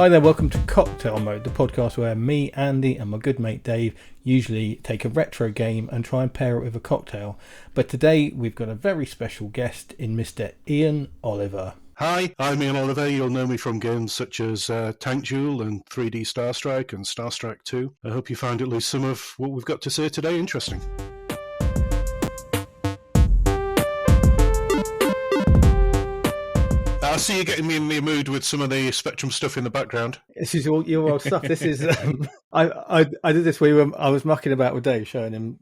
Hi there, welcome to Cocktail Mode, the podcast where me, Andy, and my good mate Dave usually take a retro game and try and pair it with a cocktail. But today we've got a very special guest in Mr. Ian Oliver. Hi, I'm Ian Oliver. You'll know me from games such as Tank Duel and 3D Starstrike and Starstrike 2. I hope you find at least some of what we've got to say today interesting. I see you getting me in the mood with some of the Spectrum stuff in the background. This is all your old stuff. This is I did this. I was mucking about with Dave, showing him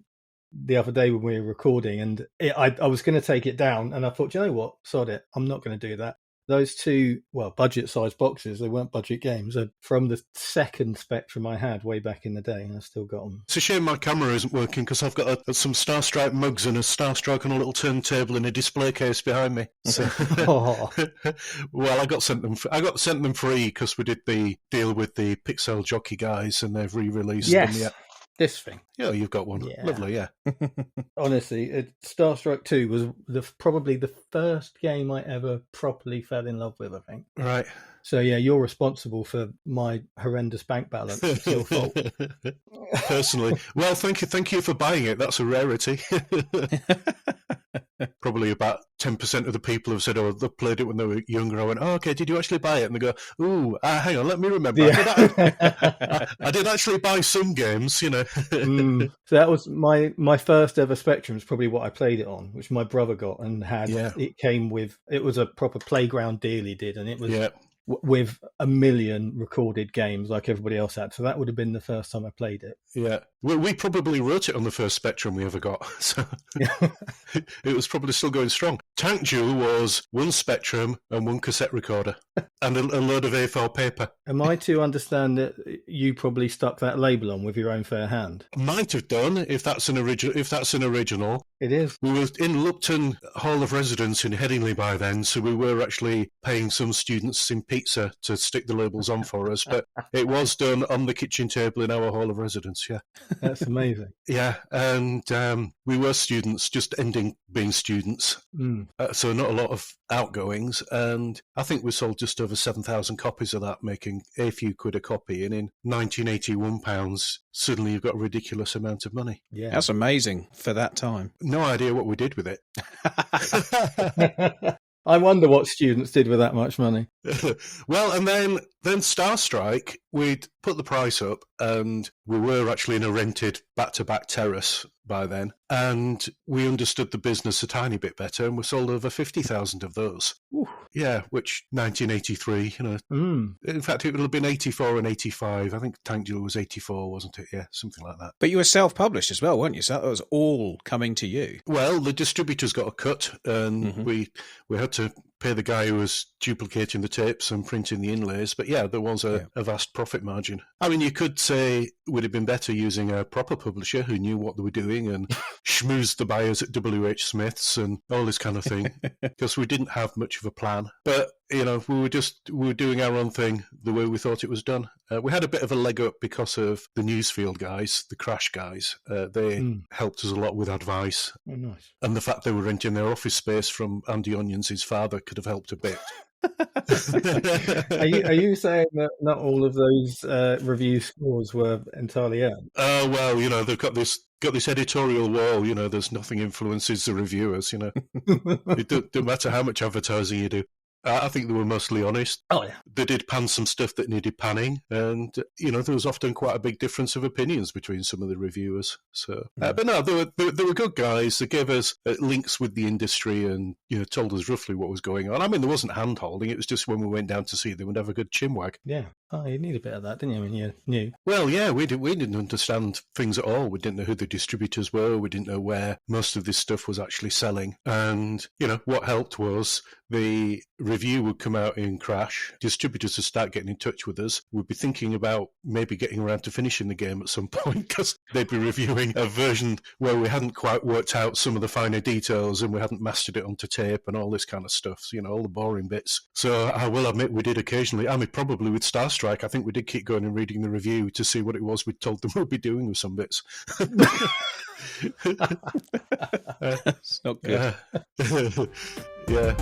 the other day when we were recording, and I was going to take it down, and I thought, you know what, sod it, I'm not going to do that. Those two, budget-sized boxes, they weren't budget games, are from the second Spectrum I had way back in the day, and I still got them. It's a shame my camera isn't working because I've got some Starstrike mugs and a Starstrike on a little turntable and a display case behind me. So, well, I got sent them free because we did the deal with the Pixel Jockey guys, and they've re-released them. Yeah. This thing. Yeah, you've got one. Yeah. Lovely, yeah. Honestly, Starstrike 2 was probably the first game I ever properly fell in love with, I think. Right. So, yeah, you're responsible for my horrendous bank balance. It's your fault. Personally. Well, thank you for buying it. That's a rarity. Probably about 10% of the people have said, they played it when they were younger. I went, okay, did you actually buy it? And they go, hang on, let me remember. Yeah. I did actually buy some games, you know. So that was my first ever Spectrum, is probably what I played it on, which my brother got and had. Yeah. It came with, it was a proper playground deal he did, and it was with a million recorded games like everybody else had. So that would have been the first time I played it. Yeah. We probably wrote it on the first Spectrum we ever got. So it was probably still going strong. Tank Duel was one Spectrum and one cassette recorder and a load of A4 paper. Am I to understand that you probably stuck that label on with your own fair hand? Might have done, if that's an original. It is. We were in Lupton Hall of Residence in Headingley by then, so we were actually paying some students in pizza to stick the labels on for us, but it was done on the kitchen table in our Hall of Residence, yeah. That's amazing. Yeah, and we were students, just ending being students, so not a lot of outgoings, and I think we sold just over 7,000 copies of that, making a few quid a copy, and in 1981 pounds, suddenly you've got a ridiculous amount of money. Yeah, that's amazing for that time. No idea what we did with it. I wonder what students did with that much money. Well, and then Starstrike, we'd put the price up, and we were actually in a rented back-to-back terrace by then, and we understood the business a tiny bit better, and we sold over 50,000 of those. Ooh. Yeah, which 1983, you know. In fact, it would have been 84 and 85. I think Tank Duel was 84, wasn't it? Yeah, something like that. But you were self-published as well, weren't you? So that was all coming to you. Well, the distributors got a cut, and we had to pay the guy who was duplicating the tapes and printing the inlays. But yeah, there was a vast profit margin. I mean, you could say it would have been better using a proper publisher who knew what they were doing and schmoozed the buyers at WH Smith's and all this kind of thing, because we didn't have much of a plan. But, you know, we were doing our own thing the way we thought it was done. We had a bit of a leg up because of the Newsfield guys, the Crash guys. They helped us a lot with advice. Oh, nice. And the fact they were renting their office space from Andy Onions, his father, could have helped a bit. Are you saying that not all of those review scores were entirely earned? Well, you know, they've got this editorial wall, you know, there's nothing influences the reviewers, you know. It don't matter how much advertising you do. I think they were mostly honest. Oh, yeah. They did pan some stuff that needed panning, and, you know, there was often quite a big difference of opinions between some of the reviewers. So, but no, they were good guys. They gave us links with the industry and, you know, told us roughly what was going on. I mean, there wasn't hand-holding. It was just when we went down to see them, we'd have a good chinwag. Yeah. Oh, you need a bit of that, didn't you, when you're new? Well, yeah, we didn't understand things at all. We didn't know who the distributors were. We didn't know where most of this stuff was actually selling. And, you know, what helped was the review would come out in Crash. Distributors would start getting in touch with us. We'd be thinking about maybe getting around to finishing the game at some point, because they'd be reviewing a version where we hadn't quite worked out some of the finer details and we hadn't mastered it onto tape and all this kind of stuff. So, you know, all the boring bits. So I will admit we did occasionally. I mean, probably with Starstrike, I think we did keep going and reading the review to see what it was we'd told them we'd be doing with some bits. It's not good. Yeah.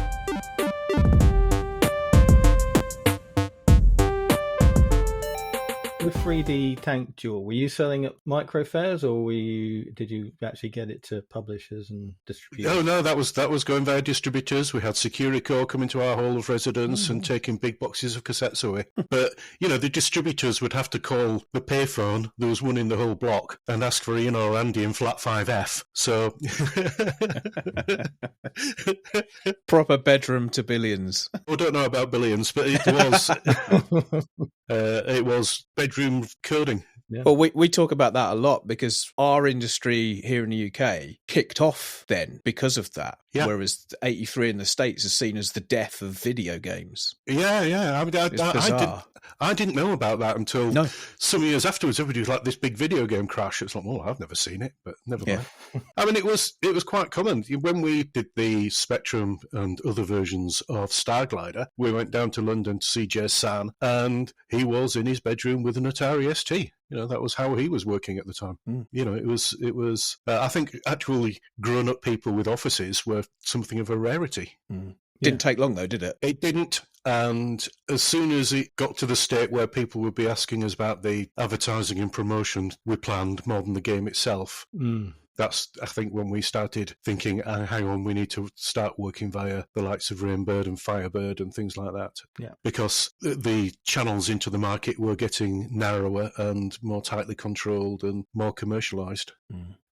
With 3D Tank Duel, were you selling at micro fairs, or did you actually get it to publishers and distributors? Oh no, that was going via distributors. We had Securicore coming to our hall of residence and taking big boxes of cassettes away. But the distributors would have to call the payphone. There was one in the whole block, and ask for Ian or Andy in flat 5F. So proper bedroom to billions. I don't know about billions, but it was it was bedroom coding. Yeah. Well, we talk about that a lot because our industry here in the UK kicked off then because of that. Yeah. Whereas 83 in the States is seen as the death of video games. Yeah. I mean, Bizarre. I didn't know about that until some years afterwards. Everybody was like, this big video game crash. It's like, well, I've never seen it, but never mind. I mean, it was quite common. When we did the Spectrum and other versions of Starglider, we went down to London to see Jay San, and he was in his bedroom with an Atari ST. That was how he was working at the time. It was. I think actually grown-up people with offices were something of a rarity. Didn't take long though, did it? It didn't. And as soon as it got to the state where people would be asking us about the advertising and promotion we planned more than the game itself, that's, I think, when we started thinking, hang on, we need to start working via the likes of Rainbird and Firebird and things like that. Yeah. Because the channels into the market were getting narrower and more tightly controlled and more commercialised.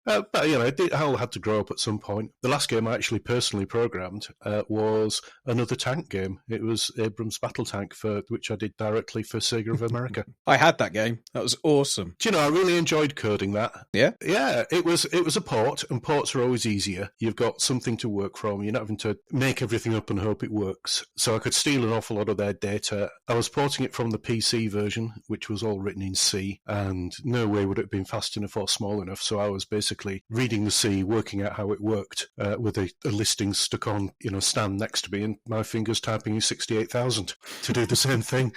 But, it all had to grow up at some point. The last game I actually personally programmed was another tank game. It was Abrams Battle Tank, which I did directly for Sega of America. I had that game. That was awesome. Do you know, I really enjoyed coding that. Yeah? Yeah, it was a port, and ports are always easier. You've got something to work from. You're not having to make everything up and hope it works. So I could steal an awful lot of their data. I was porting it from the PC version, which was all written in C, and no way would it have been fast enough or small enough. So I was basically reading the C, working out how it worked, with a listing stuck on, stand next to me, and my fingers typing in 68,000 to do the same thing.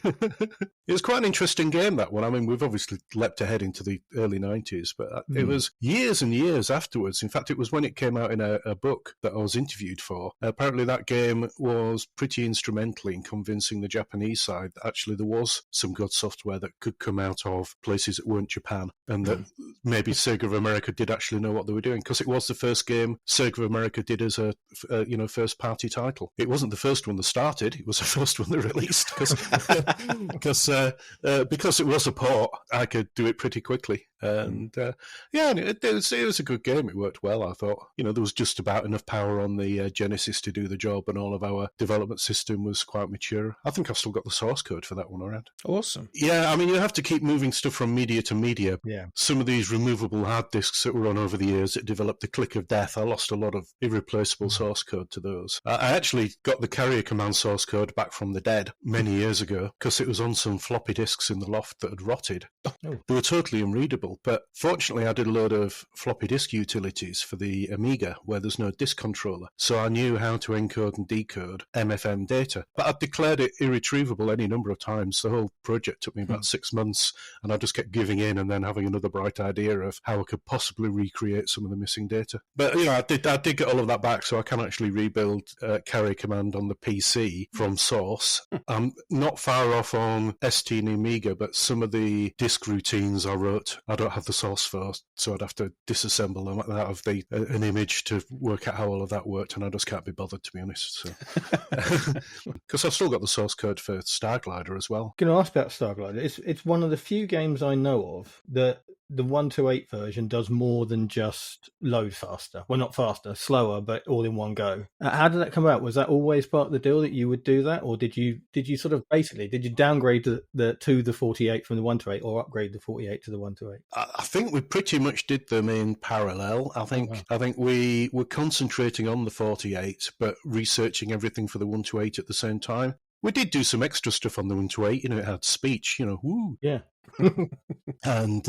It was quite an interesting game, that one. I mean, we've obviously leapt ahead into the early 90s, but it was years and years afterwards. In fact, it was when it came out in a book that I was interviewed for. Apparently that game was pretty instrumental in convincing the Japanese side that actually there was some good software that could come out of places that weren't Japan, and that maybe Sega of America did actually know what they were doing, because it was the first game Sega of America did as a first party title. It wasn't the first one that started; it was the first one they released, because it was a port. I could do it pretty quickly, and it was a good game. It worked well, I thought. There was just about enough power on the Genesis to do the job, and all of our development system was quite mature. I think I've still got the source code for that one around. Awesome. Yeah, I mean, you have to keep moving stuff from media to media. Yeah. Some of these removable hard disks that were on over the years that developed the click of death, I lost a lot of irreplaceable source code to those. I actually got the Carrier Command source code back from the dead many years ago, because it was on some floppy disks in the loft that had rotted. They were totally unreadable, but fortunately I did a load of floppy disk utilities for the Amiga where there's no disk controller, so I knew how to encode and decode MFM data. But I'd declared it irretrievable any number of times. The whole project took me about 6 months, and I just kept giving in and then having another bright idea of how I could possibly recreate some of the missing data. But I did get all of that back, so I can actually rebuild Carrier Command on the PC from source. I'm not far off on ST and Amiga, but some of the disk routines I wrote, I don't have the source for, so I'd have to disassemble them out of an image to work out how all of that worked, and I just can't be bothered, to be honest. Because I've still got the source code for Starglider as well. Can I ask about Starglider? It's one of the few games I know of that the 128 version does more than just load faster. Well, not faster, slower, but all in one go. How did that come out? Was that always part of the deal that you would do that, or did you sort of did you downgrade the 48 from the 128, or upgrade the 48 to the 128? I think we pretty much did them in parallel. I think we were concentrating on the 48, but researching everything for the 128 at the same time. We did do some extra stuff on the 128. It had speech, woo. Yeah. And,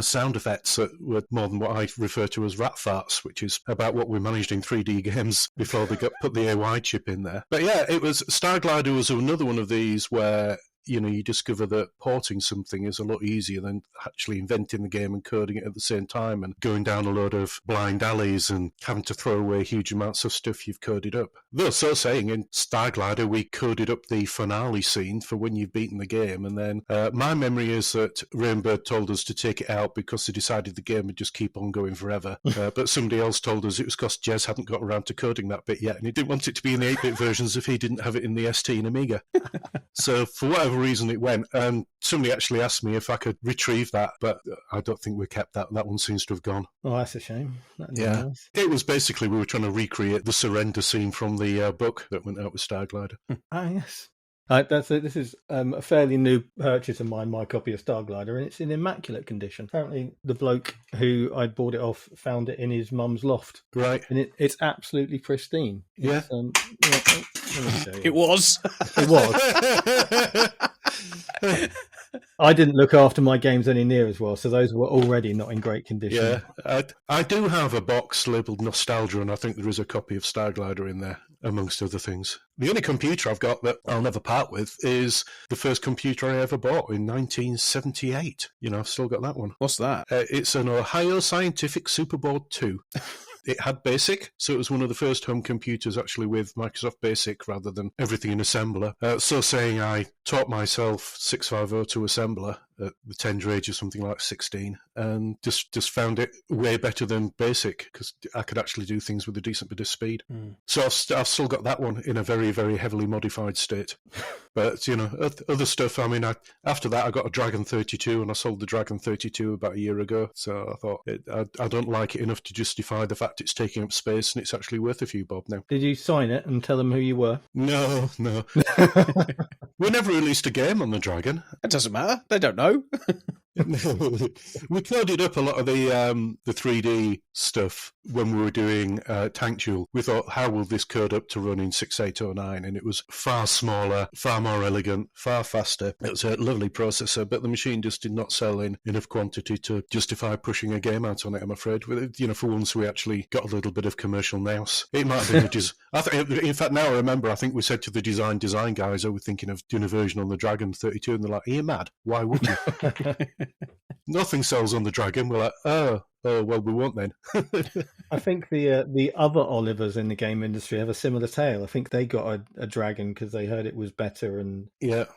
sound effects that were more than what I refer to as rat farts, which is about what we managed in 3D games before they put the AY chip in there. But yeah, Starglider was another one of these where you discover that porting something is a lot easier than actually inventing the game and coding it at the same time and going down a load of blind alleys and having to throw away huge amounts of stuff you've coded up. Though, so saying, in Starglider, we coded up the finale scene for when you've beaten the game, and then my memory is that Rainbird told us to take it out because they decided the game would just keep on going forever. But somebody else told us it was because Jez hadn't got around to coding that bit yet, and he didn't want it to be in the 8-bit versions if he didn't have it in the ST and Amiga. So for whatever reason it went, and somebody actually asked me if I could retrieve that, but I don't think we kept that. That one seems to have gone. Oh, that's a shame. Yeah. Nice. It was basically, we were trying to recreate the surrender scene from the book that went out with Starglider. Ah, yes. This is a fairly new purchase of mine, my copy of Starglider, and it's in immaculate condition. Apparently, the bloke who I bought it off found it in his mum's loft. Right. And it's absolutely pristine. Yeah. Let me show you. It was. It was. I didn't look after my games any near as well, so those were already not in great condition. Yeah, I do have a box labelled Nostalgia, and I think there is a copy of Starglider in there, amongst other things. The only computer I've got that I'll never part with is the first computer I ever bought in 1978. I've still got that one. What's that? It's an Ohio Scientific Superboard 2. It had BASIC, so it was one of the first home computers actually with Microsoft BASIC rather than everything in assembler. So saying, I taught myself 650 to assembler at the tender age of something like 16, and just found it way better than BASIC because I could actually do things with a decent bit of speed. So I've still got that one in a very, very heavily modified state. But, other stuff, after that I got a Dragon 32, and I sold the Dragon 32 about a year ago, so I thought, I don't like it enough to justify the fact it's taking up space, and it's actually worth a few bob now. Did you sign it and tell them who you were? No. We never released a game on the Dragon. It doesn't matter. They don't know. We coded up a lot of the 3D stuff when we were doing Tank Duel. We thought, how will this code up to run in 6809? And it was far smaller, far more elegant, far faster. It was a lovely processor, but the machine just did not sell in enough quantity to justify pushing a game out on it, I'm afraid. For once we actually got a little bit of commercial nous. It might have been in fact, now I remember, I think we said to the design guys, I was thinking of doing a version on the Dragon 32, and they're like, are you mad? Why would you? Nothing sells on the Dragon. We're like, oh, well, we won't then. I think the other Olivers in the game industry have a similar tale. I think they got a Dragon because they heard it was better and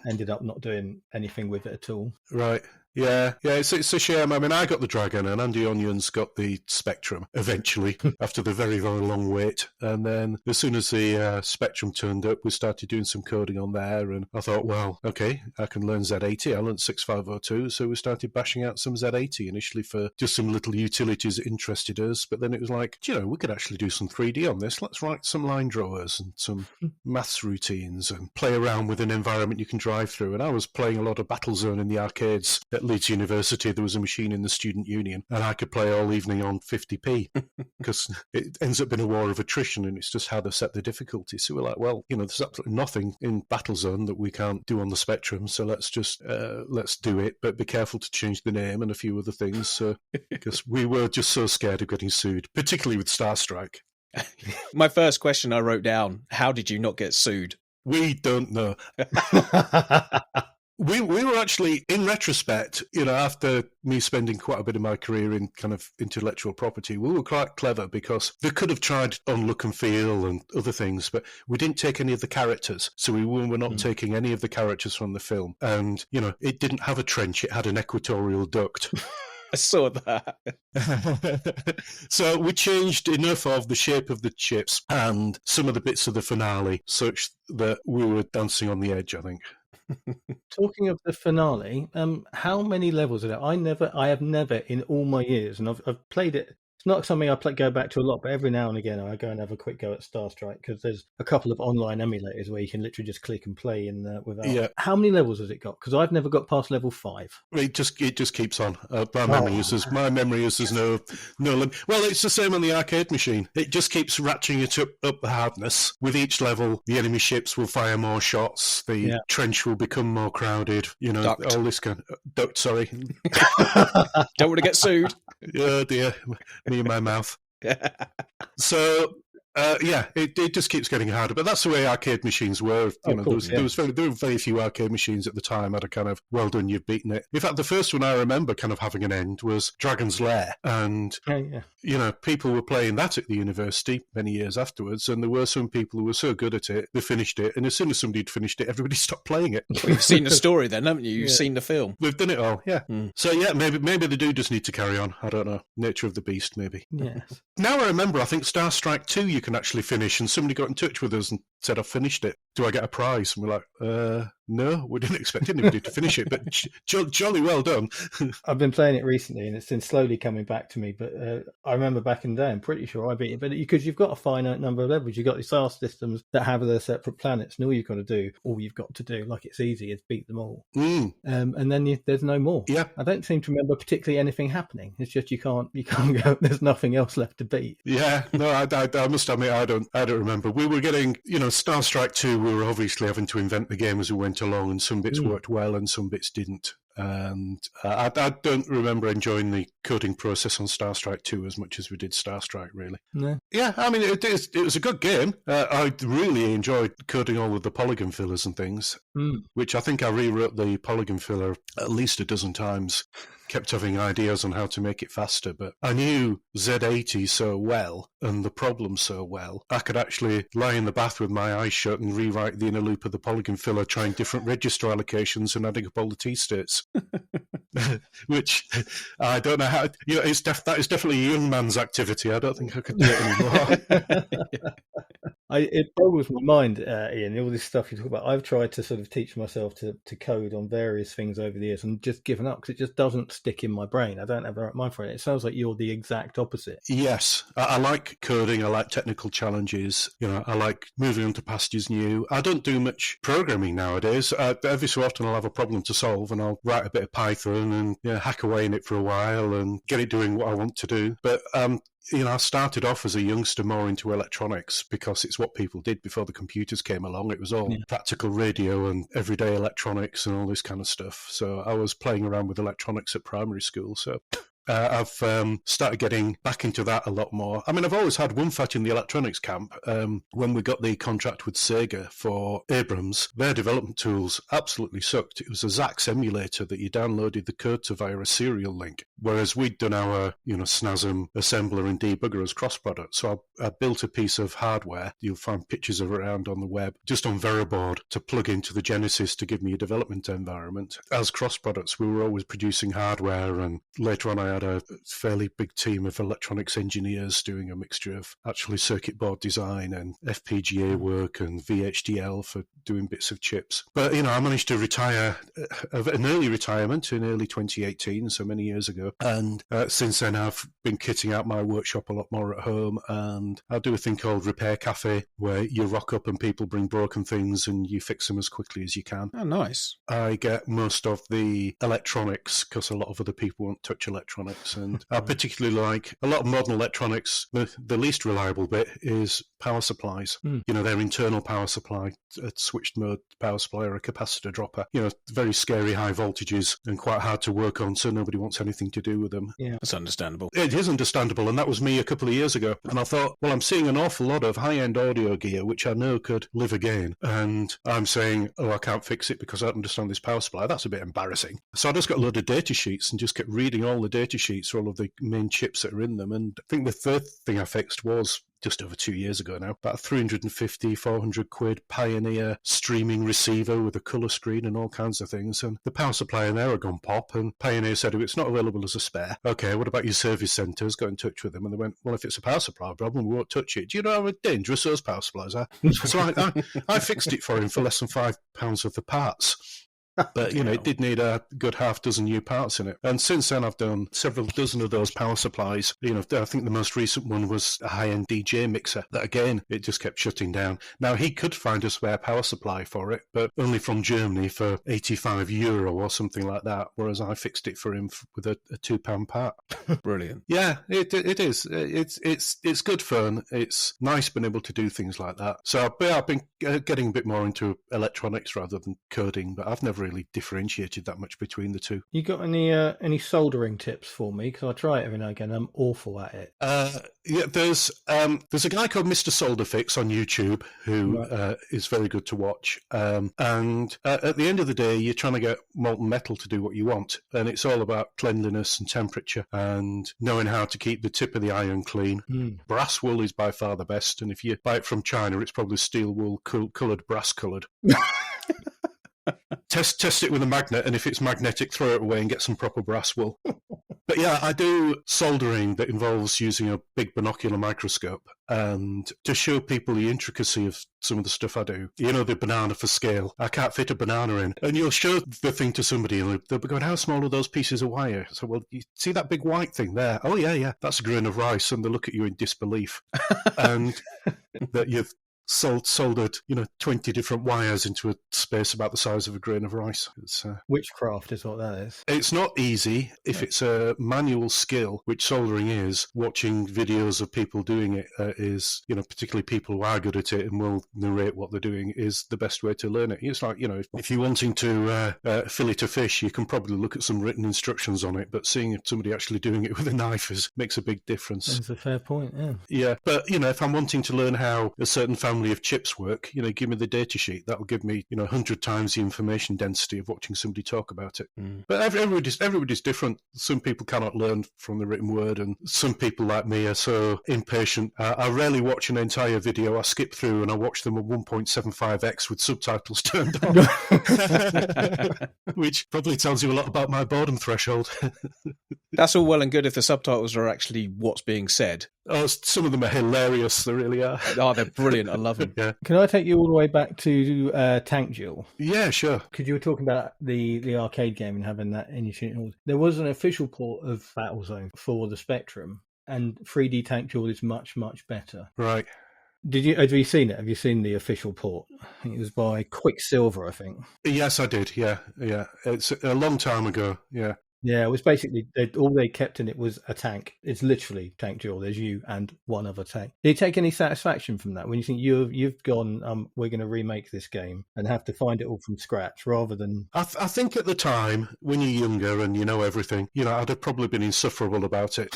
ended up not doing anything with it at all. Right. Yeah, it's a shame. I got the Dragon, and Andy Onions got the Spectrum eventually after the very, very long wait. And then as soon as the Spectrum turned up, we started doing some coding on there, and I thought, well, okay, I can learn Z80. I learned 6502, so we started bashing out some Z80 initially for just some little utilities that interested us. But then it was like, we could actually do some 3D on this. Let's write some line drawers and some maths routines and play around with an environment you can drive through. And I was playing a lot of Battlezone in the arcades at Leeds University. There was a machine in the student union, and I could play all evening on 50p because it ends up being a war of attrition, and it's just how they set the difficulty. So we're like, well, there's absolutely nothing in Battlezone that we can't do on the Spectrum, so let's just let's do it, but be careful to change the name and a few other things, because we were just so scared of getting sued, particularly with Starstrike. My first question I wrote down, how did you not get sued? We don't know. We were actually, in retrospect, after me spending quite a bit of my career in kind of intellectual property, we were quite clever because they could have tried on look and feel and other things, but we didn't take any of the characters. So we were not taking any of the characters from the film. And, it didn't have a trench, it had an equatorial duct. I saw that. So we changed enough of the shape of the chips and some of the bits of the finale such that we were dancing on the edge, I think. Talking of the finale, how many levels are there? I have never in all my years, and I've played it. It's not something I go back to a lot, but every now and again I go and have a quick go at Starstrike because there's a couple of online emulators where you can literally just click and play without. Yeah. How many levels has it got? Because I've never got past level 5. It just keeps on. My memory is there's no limit. Well, it's the same on the arcade machine. It just keeps ratcheting it up the hardness. With each level, the enemy ships will fire more shots. The trench will become more crowded. Duct. All this kind of duct. Sorry, don't want to get sued. Oh dear. Me in my mouth. So Yeah, it just keeps getting harder. But that's the way arcade machines were. Oh, of course, there were very few arcade machines at the time had a kind of, well done, you've beaten it. In fact, the first one I remember kind of having an end was Dragon's Lair. And, people were playing that at the university many years afterwards. And there were some people who were so good at it, they finished it. And as soon as somebody had finished it, everybody stopped playing it. Well, you've seen the story then, haven't you? You've seen the film. We've done it all, yeah. So, yeah, maybe they do just need to carry on. I don't know. Nature of the beast, maybe. Yes. Now I remember, I think Starstrike 2 you can actually finish, and somebody got in touch with us and said, I've finished it. Do I get a prize? And we're like, no, we didn't expect anybody to finish it, but jolly well done. I've been playing it recently, and it's been slowly coming back to me, but I remember back in the day, I'm pretty sure I beat it, but because you've got a finite number of levels, you've got these star systems that have their separate planets, and all you've got to do, like it's easy, is beat them all. And then there's no more. Yeah. I don't seem to remember particularly anything happening. It's just you can't go, there's nothing else left to beat. Yeah, no, I must admit, I don't remember. We were getting, Starstrike 2, we were obviously having to invent the game as we went along, and some bits worked well and some bits didn't. And I don't remember enjoying the coding process on Starstrike 2 as much as we did Starstrike, really. No. Yeah, I mean, it was a good game. I really enjoyed coding all of the polygon fillers and things, which I think I rewrote the polygon filler at least a dozen times. Kept having ideas on how to make it faster, but I knew Z80 so well and the problem so well, I could actually lie in the bath with my eyes shut and rewrite the inner loop of the polygon filler, trying different register allocations and adding up all the T-states. Which I don't know how. That is definitely a young man's activity. I don't think I could do it anymore. It boggles my mind, Ian, all this stuff you talk about. I've tried to sort of teach myself to code on various things over the years and just given up because it just doesn't stick in my brain. I don't have the right mind for it. It sounds like you're the exact opposite. Yes, I like coding. I like technical challenges. I like moving on to pastures new. I don't do much programming nowadays. Every so often I'll have a problem to solve and I'll write a bit of Python and hack away in it for a while and get it doing what I want to do. But I started off as a youngster more into electronics because it's what people did before the computers came along. It was all practical radio and everyday electronics and all this kind of stuff. So I was playing around with electronics at primary school. So I've started getting back into that a lot more. I mean, I've always had one foot in the electronics camp. When we got the contract with Sega for Abrams, their development tools absolutely sucked. It was a Zax emulator that you downloaded the code to via a serial link, whereas we'd done our, SNASM assembler and debugger as cross-product. So I built a piece of hardware. You'll find pictures of it around on the web, just on Veriboard to plug into the Genesis to give me a development environment. As cross-products, we were always producing hardware, and later on I had a fairly big team of electronics engineers doing a mixture of actually circuit board design and FPGA work and VHDL for doing bits of chips. But, I managed to retire, an early retirement in early 2018, so many years ago. And since then I've been kitting out my workshop a lot more at home, and I do a thing called Repair Cafe where you rock up and people bring broken things and you fix them as quickly as you can. Oh, nice. I get most of the electronics because a lot of other people won't touch electronics. And I particularly like a lot of modern electronics. The least reliable bit is power supplies. Their internal power supply, a switched mode power supply or a capacitor dropper. Very scary high voltages and quite hard to work on, so nobody wants anything to do with them. Yeah, that's understandable. It is understandable, and that was me a couple of years ago. And I thought, well, I'm seeing an awful lot of high-end audio gear, which I know could live again. And I'm saying, I can't fix it because I don't understand this power supply. That's a bit embarrassing. So I just got a load of data sheets and just kept reading all the data sheets for all of the main chips that are in them. And I think the third thing I fixed was just over 2 years ago now, about 350, 400 quid Pioneer streaming receiver with a colour screen and all kinds of things. And the power supply in there had gone pop, and Pioneer said, it's not available as a spare. Okay, what about your service centres? Got in touch with them, and they went, well, if it's a power supply problem, we won't touch it. Do you know how dangerous those power supplies are? So I fixed it for him for less than £5 worth of parts. But, it did need a good half dozen new parts in it. And since then, I've done several dozen of those power supplies. I think the most recent one was a high-end DJ mixer that, again, it just kept shutting down. Now, he could find a spare power supply for it, but only from Germany for €85 or something like that, whereas I fixed it for him with a £2 part. Brilliant. Yeah, it is. It's good fun. It's nice being able to do things like that. So I've been getting a bit more into electronics rather than coding, but I've never really differentiated that much between the two. You got any soldering tips for me? Because I try it every now and again. I'm awful at it. Yeah, there's a guy called Mr. Solderfix on YouTube who is very good to watch. And at the end of the day, you're trying to get molten metal to do what you want, and it's all about cleanliness and temperature and knowing how to keep the tip of the iron clean. Brass wool is by far the best, and if you buy it from China, it's probably steel wool coloured, brass coloured. Test it with a magnet, and if it's magnetic, throw it away and get some proper brass wool. But yeah, I do soldering that involves using a big binocular microscope, and to show people the intricacy of some of the stuff I do. You know, the banana for scale. I can't fit a banana in. And you'll show the thing to somebody and they'll be going, how small are those pieces of wire? So, well, you see that big white thing there? Oh, yeah, that's a grain of rice. And they look at you in disbelief. And that you've soldered, 20 different wires into a space about the size of a grain of rice. It's witchcraft is what that is. It's not easy if it's a manual skill, which soldering is. Watching videos of people doing it is, particularly people who are good at it and will narrate what they're doing, is the best way to learn it. It's like, if you're wanting to fillet a fish, you can probably look at some written instructions on it, but seeing somebody actually doing it with a knife makes a big difference. That's a fair point, yeah. Yeah, but, if I'm wanting to learn how a certain family of chips work, give me the data sheet. That'll give me, 100 times the information density of watching somebody talk about it. But everybody's different. Some people cannot learn from the written word, and some people like me are so impatient. I rarely watch an entire video. I skip through and I watch them at 1.75x with subtitles turned on, which probably tells you a lot about my boredom threshold. That's all well and good if the subtitles are actually what's being said. Oh, some of them are hilarious. They really are. Oh, they're brilliant. I love them. Yeah. Can I take you all the way back to Tank Duel? Yeah, sure. Because you were talking about the arcade game and having that in your shooting. There was an official port of Battlezone for the Spectrum, and 3D Tank Duel is much, much better. Right. Have you seen it? Have you seen the official port? I think it was by Quicksilver, I think. Yes, I did. Yeah. It's a long time ago. Yeah. Yeah, it was basically all they kept in it was a tank. It's literally Tank Duel. There's you and one other tank. Do you take any satisfaction from that when you think you've gone, we're going to remake this game and have to find it all from scratch rather than... I think at the time, when you're younger and you know everything, I'd have probably been insufferable about it.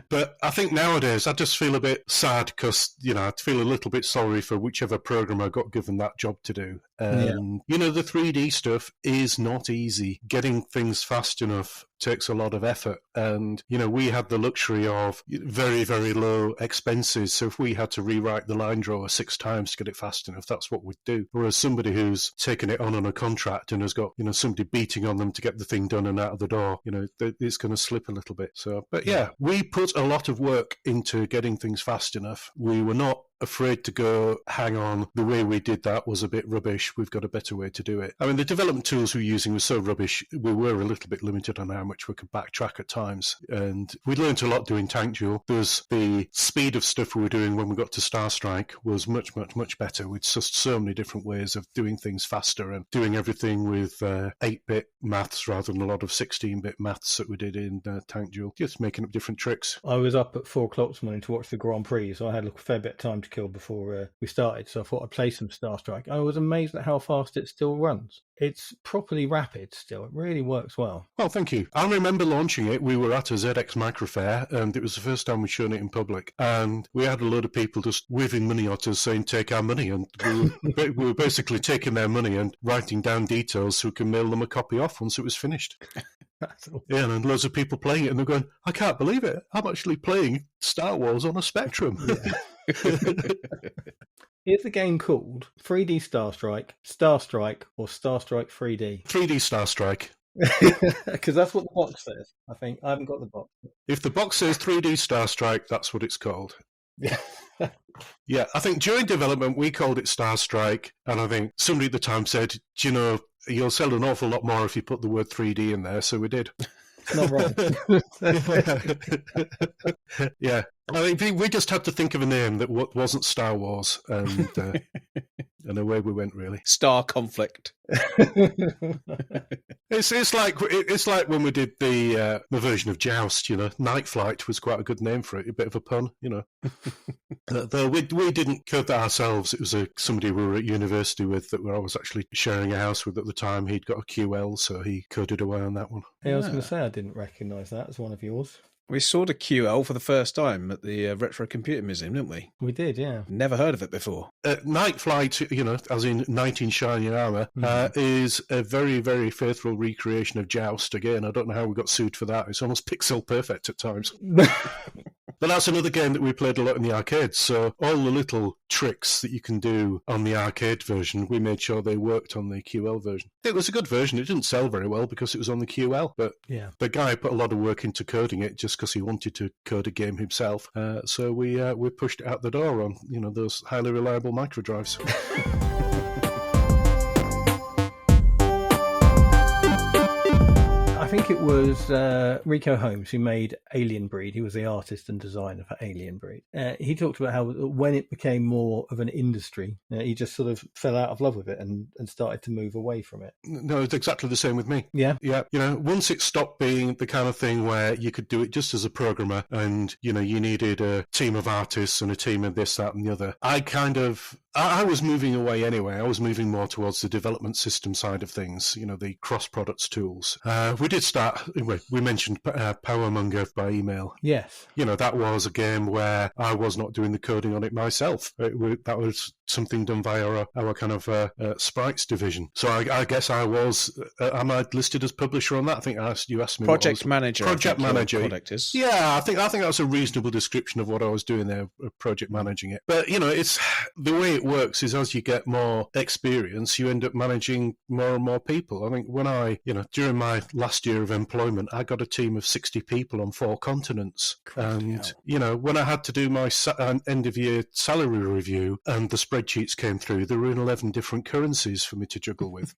But I think nowadays I just feel a bit sad because, I feel a little bit sorry for whichever programmer got given that job to do. And, the 3D stuff is not easy. Getting things fast enough takes a lot of effort. And, we had the luxury of very, very low expenses. So if we had to rewrite the line drawer 6 times to get it fast enough, that's what we'd do. Whereas somebody who's taken it on a contract and has got, somebody beating on them to get the thing done and out of the door, it's going to slip a little bit. So, but yeah, we put a lot of work into getting things fast enough. We were not afraid to go, hang on, the way we did that was a bit rubbish, we've got a better way to do it. I mean, the development tools we were using were so rubbish, we were a little bit limited on how much we could backtrack at times. And we learned a lot doing Tank Duel. There's the speed of stuff we were doing when we got to Starstrike was much, much, much better. With just so many different ways of doing things faster and doing everything with 8-bit maths rather than a lot of 16-bit maths that we did in Tank Duel. Just making up different tricks. I was up at 4 o'clock this morning to watch the Grand Prix, so I had a fair bit of time to kill before we started, so I thought I'd play some Starstrike. I was amazed at how fast it still runs. It's properly rapid still. It really works well. Well, thank you. I remember launching it. We were at a ZX Micro Fair, and it was the first time we'd shown it in public. And we had a load of people just waving money at us saying, take our money. And we were basically taking their money and writing down details so we can mail them a copy off once it was finished. Yeah, and loads of people playing it, and they're going, I can't believe it. I'm actually playing Star Wars on a Spectrum. Is the game called 3D Starstrike, or Starstrike 3D? 3D Starstrike. Because that's what the box says, I think. I haven't got the box. If the box says 3D Starstrike, that's what it's called. Yeah. Yeah, I think during development we called it Starstrike, and I think somebody at the time said, you'll sell an awful lot more if you put the word 3D in there, so we did. Not wrong. Yeah, I mean, we just had to think of a name that wasn't Star Wars, and away we went, really. Star Conflict. It's like when we did the version of Joust. Night Flight was quite a good name for it, a bit of a pun. Though we didn't code that ourselves. It was somebody we were at university with that I was actually sharing a house with at the time. He'd got a QL, so he coded away on that one. I was going to say I didn't recognise that as one of yours. We saw the QL for the first time at the Retro Computer Museum, didn't we? We did, yeah. Never heard of it before. Night Flight, as in 19 Shining Armour, is a very, very faithful recreation of Joust. Again, I don't know how we got sued for that. It's almost pixel perfect at times. But that's another game that we played a lot in the arcades. So all the little tricks that you can do on the arcade version, we made sure they worked on the QL version. It was a good version. It didn't sell very well because it was on the QL. But the guy put a lot of work into coding it just because he wanted to code a game himself. So we pushed it out the door on those highly reliable microdrives. I think it was Rico Holmes who made Alien Breed. He was the artist and designer for Alien Breed. He talked about how when it became more of an industry, he just sort of fell out of love with it and started to move away from it. No, it's exactly the same with me. Yeah. Yeah. Once it stopped being the kind of thing where you could do it just as a programmer and, you needed a team of artists and a team of this, that and the other, I was moving away anyway. I was moving more towards the development system side of things, the cross-products tools. We did start, we mentioned Powermonger by email. Yes. That was a game where I was not doing the coding on it myself. That was something done via our kind of sprites division. So I guess I was, am I listed as publisher on that? I think you asked me. Project manager. Project manager. Product is. Yeah, I think that's a reasonable description of what I was doing there, project managing it. But, it's the way it works is as you get more experience, you end up managing more and more people. I think when during my last year of employment, I got a team of 60 people on 4 continents. And, when I had to do my end of year salary review and the spreadsheets came through, there were in 11 different currencies for me to juggle with.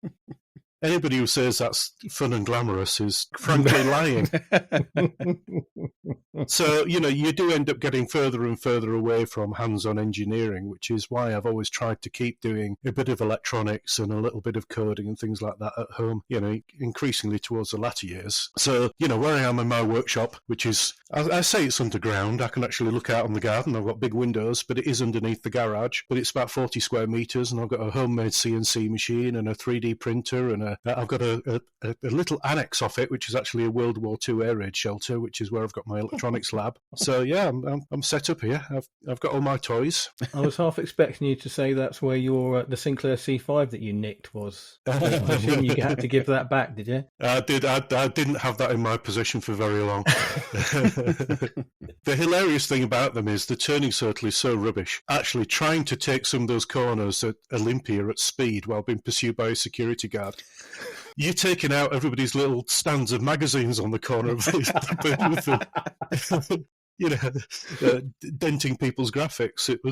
Anybody who says that's fun and glamorous is frankly lying. So, you do end up getting further and further away from hands-on engineering, which is why I've always tried to keep doing a bit of electronics and a little bit of coding and things like that at home, increasingly towards the latter years. So, where I am in my workshop, which is, I say it's underground, I can actually look out on the garden. I've got big windows, but it is underneath the garage. But it's about 40 square meters, and I've got a homemade CNC machine and a 3D printer, and I've got a little annex off it, which is actually a World War II air raid shelter, which is where I've got my electronics lab. So yeah, I'm set up here. I've got all my toys. I was half expecting you to say that's where your the Sinclair C5 that you nicked was. I assume you had to give that back, did you? I did. I didn't have that in my possession for very long. The hilarious thing about them is the turning circle is so rubbish. Actually, trying to take some of those corners at Olympia at speed while being pursued by a security guard. You're taking out everybody's little stands of magazines on the corner of denting people's graphics. It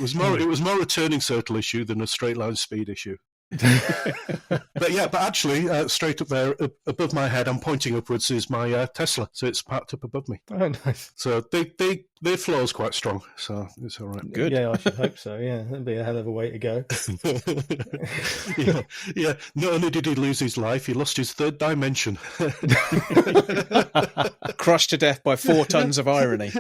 was more a turning circle issue than a straight line speed issue. But actually, straight up there above my head, I'm pointing upwards, is my Tesla, so it's parked up above me. Oh, nice. So their flow's quite strong, so it's all right. Good. Yeah, I should hope so. Yeah, that'd be a hell of a way to go. yeah. Not only did he lose his life, he lost his third dimension. Crushed to death by 4 tons of irony.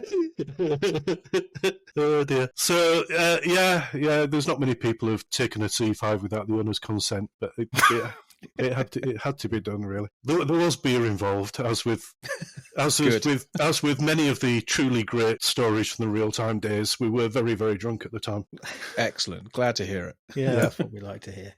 Oh dear. So there's not many people who've taken a C5 without the owner's consent, but it had to be done, really. There was beer involved, as with many of the truly great stories from the real-time days. We were very, very drunk at the time. Excellent. Glad to hear it. Yeah, that's what we like to hear.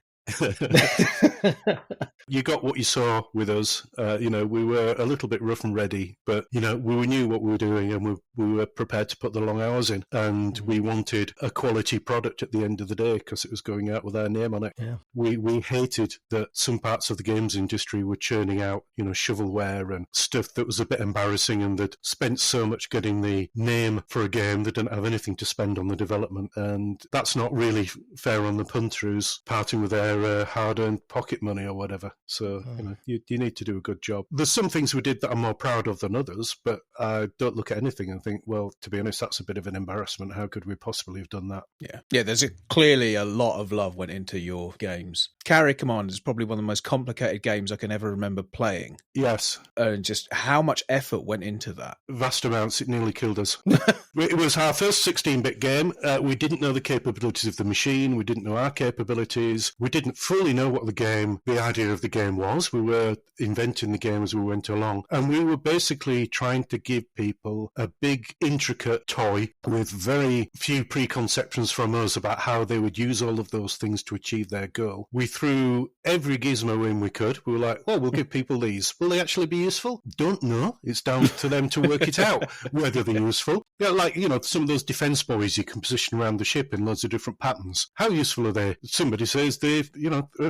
You got what you saw with us. We were a little bit rough and ready, but we knew what we were doing, and we were prepared to put the long hours in, and we wanted a quality product at the end of the day because it was going out with our name on it. Yeah. We hated that some parts of the games industry were churning out shovelware and stuff that was a bit embarrassing, and they'd spent so much getting the name for a game they didn't have anything to spend on the development, and that's not really fair on the punter who's parting with their hard-earned pocket money or whatever. So you need to do a good job. There's some things we did that I'm more proud of than others, but I don't look at anything and think, well, to be honest, that's a bit of an embarrassment. How could we possibly have done that? Yeah. There's clearly a lot of love went into your games. Carrier Command is probably one of the most complicated games I can ever remember playing. Yes. And just how much effort went into that. Vast amounts. It nearly killed us. It was our first 16-bit game. We didn't know the capabilities of the machine. We didn't know our capabilities. We didn't fully know what the idea of the game was. We were inventing the game as we went along. And we were basically trying to give people a big, intricate toy with very few preconceptions from us about how they would use all of those things to achieve their goal. We threw every gizmo in we could. We were like, well, we'll give people these. Will they actually be useful? Don't know. It's down to them to work it out, whether they're useful. Yeah, like, some of those defense buoys you can position around the ship in loads of different patterns. How useful are they? Somebody says they're,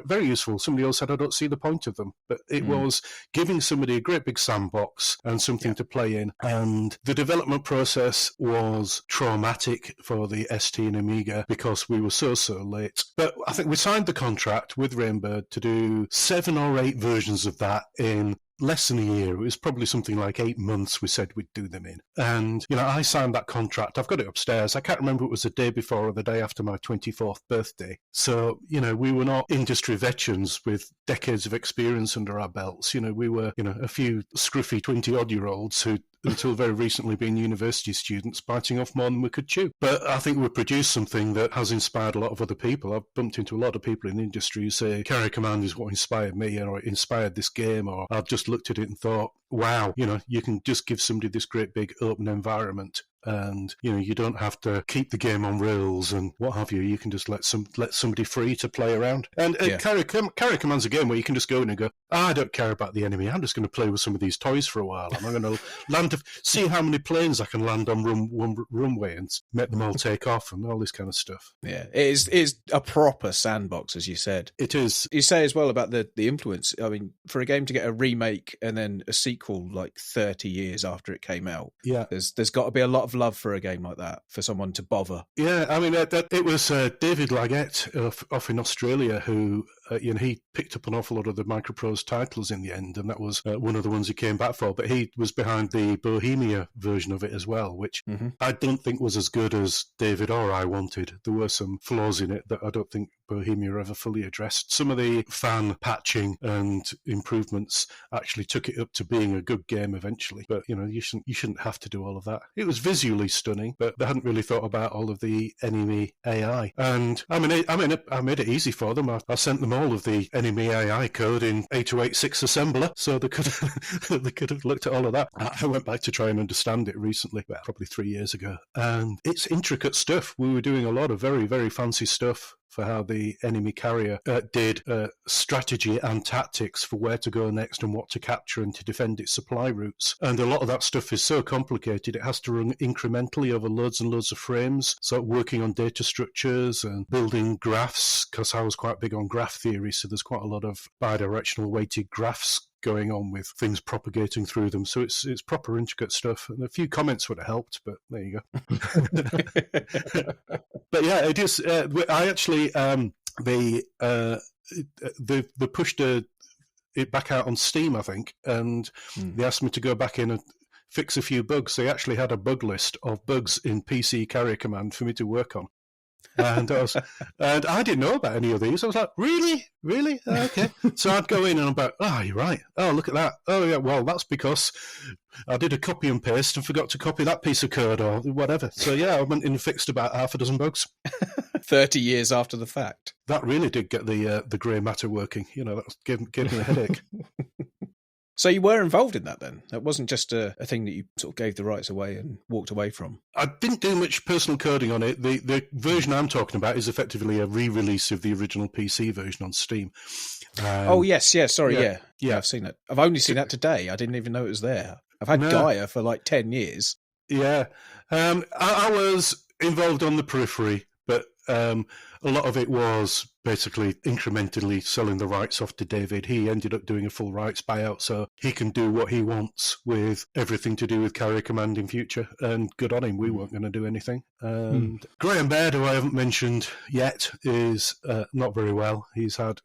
very useful. Somebody else said, I don't see the point of them. But it was giving somebody a great big sandbox and something to play in. And the development process was traumatic for the ST and Amiga because we were so late. But I think we signed the contract with Rainbird to do 7 or 8 versions of that in less than a year. It was probably something like 8 months we said we'd do them in. And, I signed that contract. I've got it upstairs. I can't remember if it was the day before or the day after my 24th birthday. So, we were not industry veterans with decades of experience under our belts. We were, a few scruffy 20-odd-year-olds who until very recently been university students biting off more than we could chew. But I think we produced something that has inspired a lot of other people. I've bumped into a lot of people in the industry who say Carrier Command is what inspired me, or it inspired this game, or I've just looked at it and thought, wow, you can just give somebody this great big open environment. And, you don't have to keep the game on rails and what have you. You can just let somebody free to play around. And Carrier Command's a game where you can just go in and go, I don't care about the enemy. I'm just going to play with some of these toys for a while. And I'm going to see how many planes I can land on one runway and make them all take off and all this kind of stuff. Yeah, it is a proper sandbox, as you said. It is. You say as well about the influence. I mean, for a game to get a remake and then a sequel like 30 years after it came out, there's got to be a lot of love for a game like that for someone to bother. Yeah, I mean, it was David Laggett off in Australia who, he picked up an awful lot of the Microprose titles in the end, and that was one of the ones he came back for. But he was behind the Bohemia version of it as well, which I don't think was as good as David or I wanted. There were some flaws in it that I don't think Bohemia ever fully addressed. Some of the fan patching and improvements actually took it up to being a good game eventually. But you shouldn't have to do all of that. It was visually stunning, but they hadn't really thought about all of the enemy AI. And I made it easy for them. I sent them all of the enemy AI code in 8086 assembler, so they could have looked at all of that. I went back to try and understand it recently, well, probably 3 years ago, and it's intricate stuff. We were doing a lot of very, very fancy stuff for how the enemy carrier did strategy and tactics for where to go next and what to capture and to defend its supply routes. And a lot of that stuff is so complicated, it has to run incrementally over loads and loads of frames. So working on data structures and building graphs, because I was quite big on graph theory, so there's quite a lot of bidirectional weighted graphs going on with things propagating through them. So it's proper intricate stuff. And a few comments would have helped, but there you go. But yeah, it is. I actually they pushed it back out on Steam, I think, and they asked me to go back in and fix a few bugs. They actually had a bug list of bugs in PC Carrier Command for me to work on. And I didn't know about any of these. I was like, really? Okay. So I'd go in and I'm like, oh, you're right. Oh, look at that. Oh, yeah, well, that's because I did a copy and paste and forgot to copy that piece of code or whatever. So, yeah, I went in and fixed about half a dozen bugs. 30 years after the fact. That really did get the grey matter working. That gave me a headache. So you were involved in that then? That wasn't just a thing that you sort of gave the rights away and walked away from? I didn't do much personal coding on it. The version I'm talking about is effectively a re-release of the original PC version on Steam. Sorry, I've seen it. I've only seen that today. I didn't even know it was there. I've had Gaia for like 10 years. Yeah. I was involved on the periphery, but a lot of it was basically incrementally selling the rights off to David. He ended up doing a full rights buyout, so he can do what he wants with everything to do with Carrier Command in future. And good on him, we weren't going to do anything. And Graham Baird, who I haven't mentioned yet, is not very well. He's had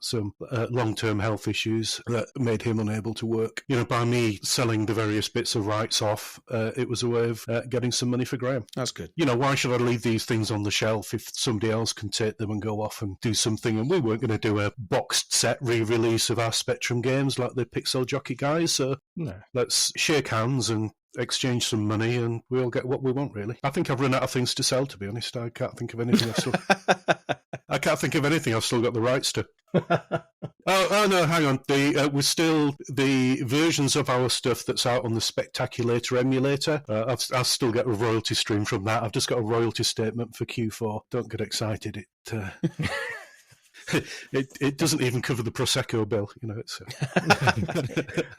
some long-term health issues that made him unable to work. By me selling the various bits of rights off, it was a way of getting some money for Graham. That's good. Why should I leave these things on the shelf if somebody else can take them and go off and do something? And we weren't going to do a boxed set re-release of our Spectrum games like the Pixel Jockey guys, so let's shake hands and exchange some money and we all get what we want, really. I think I've run out of things to sell, to be honest. I can't think of anything I can't think of anything I've still got the rights to. Oh no, hang on. We're still the versions of our stuff that's out on the Spectaculator emulator. I'll still get a royalty stream from that. I've just got a royalty statement for Q4. Don't get excited. It doesn't even cover the Prosecco bill, It's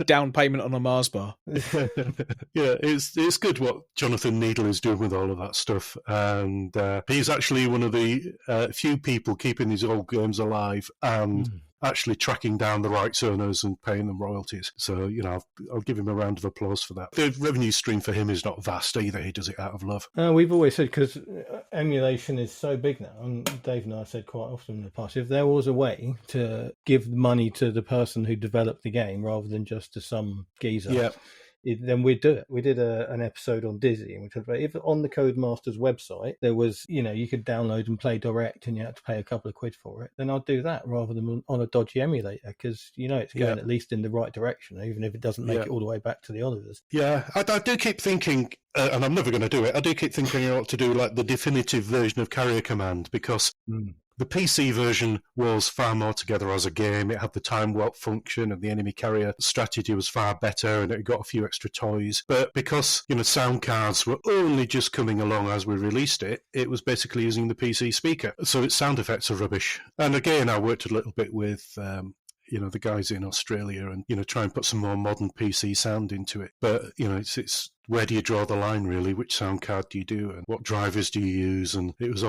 down payment on a Mars bar. Yeah, it's good what Jonathan Needle is doing with all of that stuff, and he's actually one of the few people keeping these old games alive and actually tracking down the rights owners and paying them royalties. So, I'll give him a round of applause for that. The revenue stream for him is not vast either. He does it out of love. We've always said, because emulation is so big now, and Dave and I have said quite often in the past, if there was a way to give money to the person who developed the game rather than just to some geezer, then we'd do it. We did an episode on Dizzy, and we talked about if on the Codemasters website there was, you could download and play direct and you had to pay a couple of quid for it, then I'd do that rather than on a dodgy emulator, because it's going at least in the right direction, even if it doesn't make it all the way back to the Olivers. Yeah, I do keep thinking, and I'm never going to do it, I do keep thinking you ought to do like the definitive version of Carrier Command, because the PC version was far more together as a game. It had the time warp function, and the enemy carrier strategy was far better, and it got a few extra toys. But because, sound cards were only just coming along as we released it, it was basically using the PC speaker. So its sound effects are rubbish. And again, I worked a little bit with the guys in Australia and, try and put some more modern PC sound into it. But, it's where do you draw the line, really? Which sound card do you do, and what drivers do you use? And it was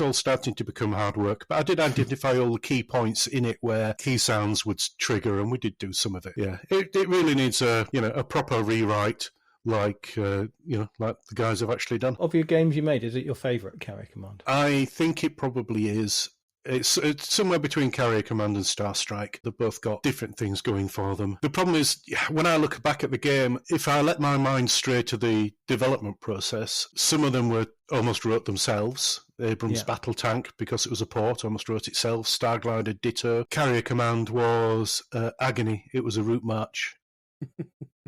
all starting to become hard work. But I did identify all the key points in it where key sounds would trigger, and we did do some of it. Yeah, it really needs a proper rewrite, like like the guys have actually done. Of your games you made, is it your favourite, Carrier Command? I think it probably is. It's somewhere between Carrier Command and Starstrike. They've both got different things going for them. The problem is, when I look back at the game, if I let my mind stray to the development process, some of them were almost wrote themselves. Abrams Battle Tank, because it was a port, almost wrote itself. Starglider, ditto. Carrier Command was agony. It was a route march.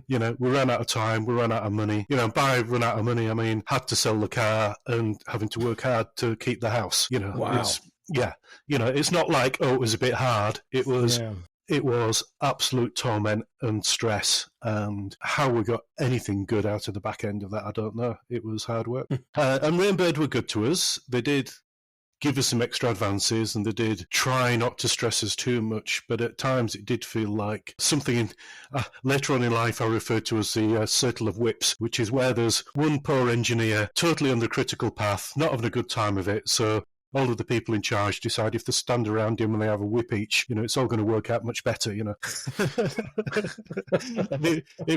We ran out of time, we ran out of money. By run out of money, I mean, had to sell the car and having to work hard to keep the house. Wow. It's not like, it was a bit hard. It was absolute torment and stress, and how we got anything good out of the back end of that, I don't know. It was hard work. And Rainbird were good to us. They did give us some extra advances, and they did try not to stress us too much, but at times it did feel like something later on in life I referred to as the circle of whips, which is where there's one poor engineer totally on the critical path, not having a good time of it, so all of the people in charge decide if they stand around him and they have a whip each, it's all going to work out much better, It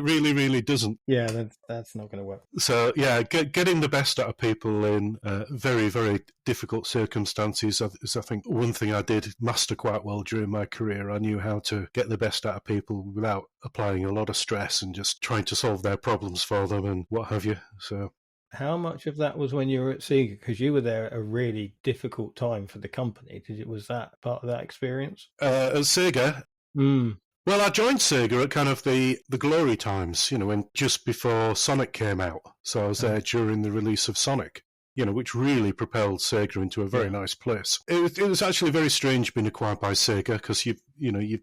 really, really doesn't. Yeah, that's not going to work. So, yeah, getting the best out of people in very, very difficult circumstances is, I think, one thing I did master quite well during my career. I knew how to get the best out of people without applying a lot of stress and just trying to solve their problems for them and what have you. So, how much of that was when you were at Sega? Because you were there at a really difficult time for the company. Was that part of that experience? At Sega? Well, I joined Sega at kind of the glory times, when just before Sonic came out. So I was there during the release of Sonic, which really propelled Sega into a very nice place. It was actually very strange being acquired by Sega, because you've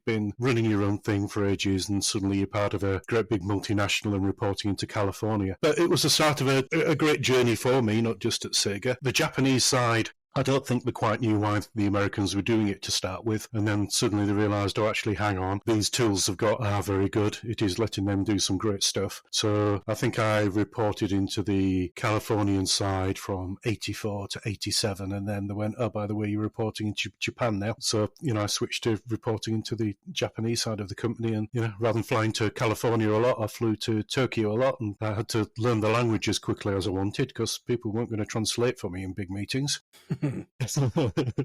been running your own thing for ages, and suddenly you're part of a great big multinational and reporting into California. But it was the start of a great journey for me, not just at Sega. The Japanese side, I don't think they quite knew why the Americans were doing it to start with, and then suddenly they realised, actually, hang on, these tools are very good. It is letting them do some great stuff. So I think I reported into the Californian side from 84 to 87, and then they went, by the way, you're reporting into Japan now. So, I switched to reporting into the Japanese side of the company, and, rather than flying to California a lot, I flew to Tokyo a lot, and I had to learn the language as quickly as I wanted, because people weren't going to translate for me in big meetings.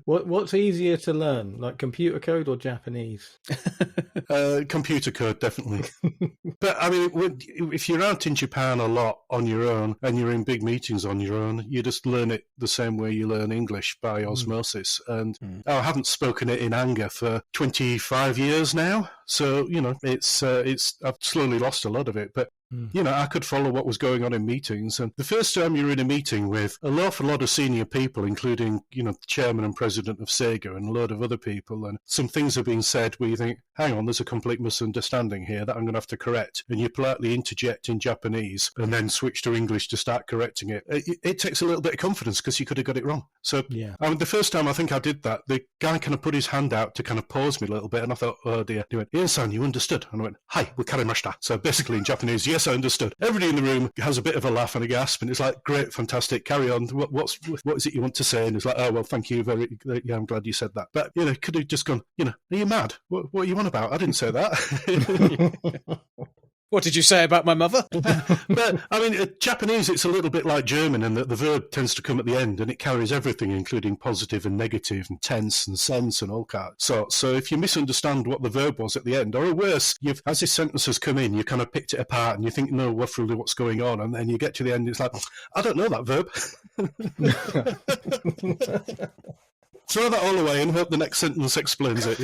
What's easier to learn, like computer code or Japanese? Computer code, definitely. But I mean, if you're out in Japan a lot on your own and you're in big meetings on your own, you just learn it the same way you learn English, by osmosis. And I haven't spoken it in anger for 25 years now. So, it's I've slowly lost a lot of it. But I could follow what was going on in meetings. And the first time you're in a meeting with an awful lot of senior people, including, the chairman and president of Sega and a load of other people, and some things are being said where you think, hang on, there's a complete misunderstanding here that I'm going to have to correct. And you politely interject in Japanese and then switch to English to start correcting it. It takes a little bit of confidence because you could have got it wrong. So the first time I think I did that, the guy kind of put his hand out to kind of pause me a little bit. And I thought, oh dear. He went, Ian-san, you understood? And I went, hi, wakarimashita. So basically in Japanese, yes, I understood. Everybody in the room has a bit of a laugh and a gasp, and it's like, great, fantastic, carry on. What is it you want to say? And it's like, oh, well, thank you, I'm glad you said that. But, could have just gone, are you mad? What are you on about? I didn't say that. What did you say about my mother? But, I mean, Japanese, it's a little bit like German in that the verb tends to come at the end and it carries everything, including positive and negative and tense and sense and all kinds. So if you misunderstand what the verb was at the end, or worse, as this sentence has come in, you kind of picked it apart and you think, no, roughly what's going on. And then you get to the end, it's like, I don't know that verb. Throw that all away and hope the next sentence explains it,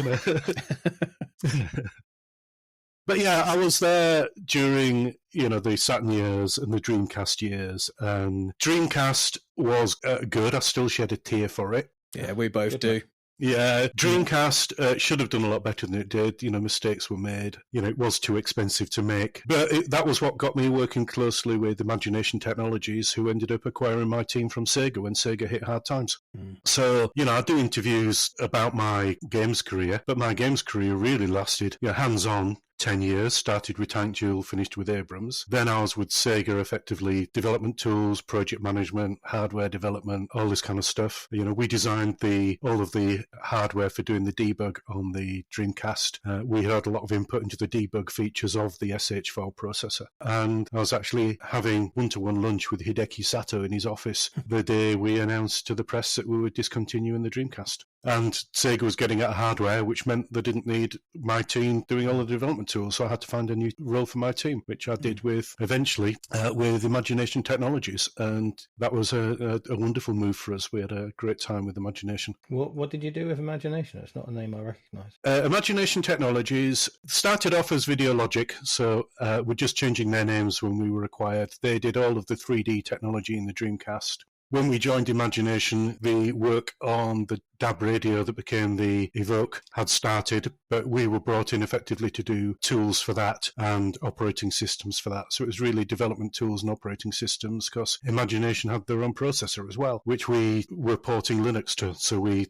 But yeah, I was there during, the Saturn years and the Dreamcast years. And Dreamcast was good. I still shed a tear for it. Yeah, we both do. Yeah, Dreamcast should have done a lot better than it did. Mistakes were made. It was too expensive to make. But that was what got me working closely with Imagination Technologies, who ended up acquiring my team from Sega when Sega hit hard times. So, I do interviews about my games career, but my games career really lasted hands-on 10 years, started with Tank Duel, finished with Abrams. Then I was with Sega, effectively development tools, project management, hardware development, all this kind of stuff. We designed all of the hardware for doing the debug on the Dreamcast. We had a lot of input into the debug features of the SH4 processor. And I was actually having one-to-one lunch with Hideki Sato in his office the day we announced to the press that we were discontinuing the Dreamcast. And Sega was getting out of hardware, which meant they didn't need my team doing all the development tools. So I had to find a new role for my team, which I did eventually with Imagination Technologies. And that was a wonderful move for us. We had a great time with Imagination. What did you do with Imagination? It's not a name I recognise. Imagination Technologies started off as Videologic, so we're just changing their names when we were acquired. They did all of the 3D technology in the Dreamcast. When we joined Imagination, the work on the DAB radio that became the Evoke had started, but we were brought in effectively to do tools for that and operating systems for that. So it was really development tools and operating systems, because Imagination had their own processor as well, which we were porting Linux to. So I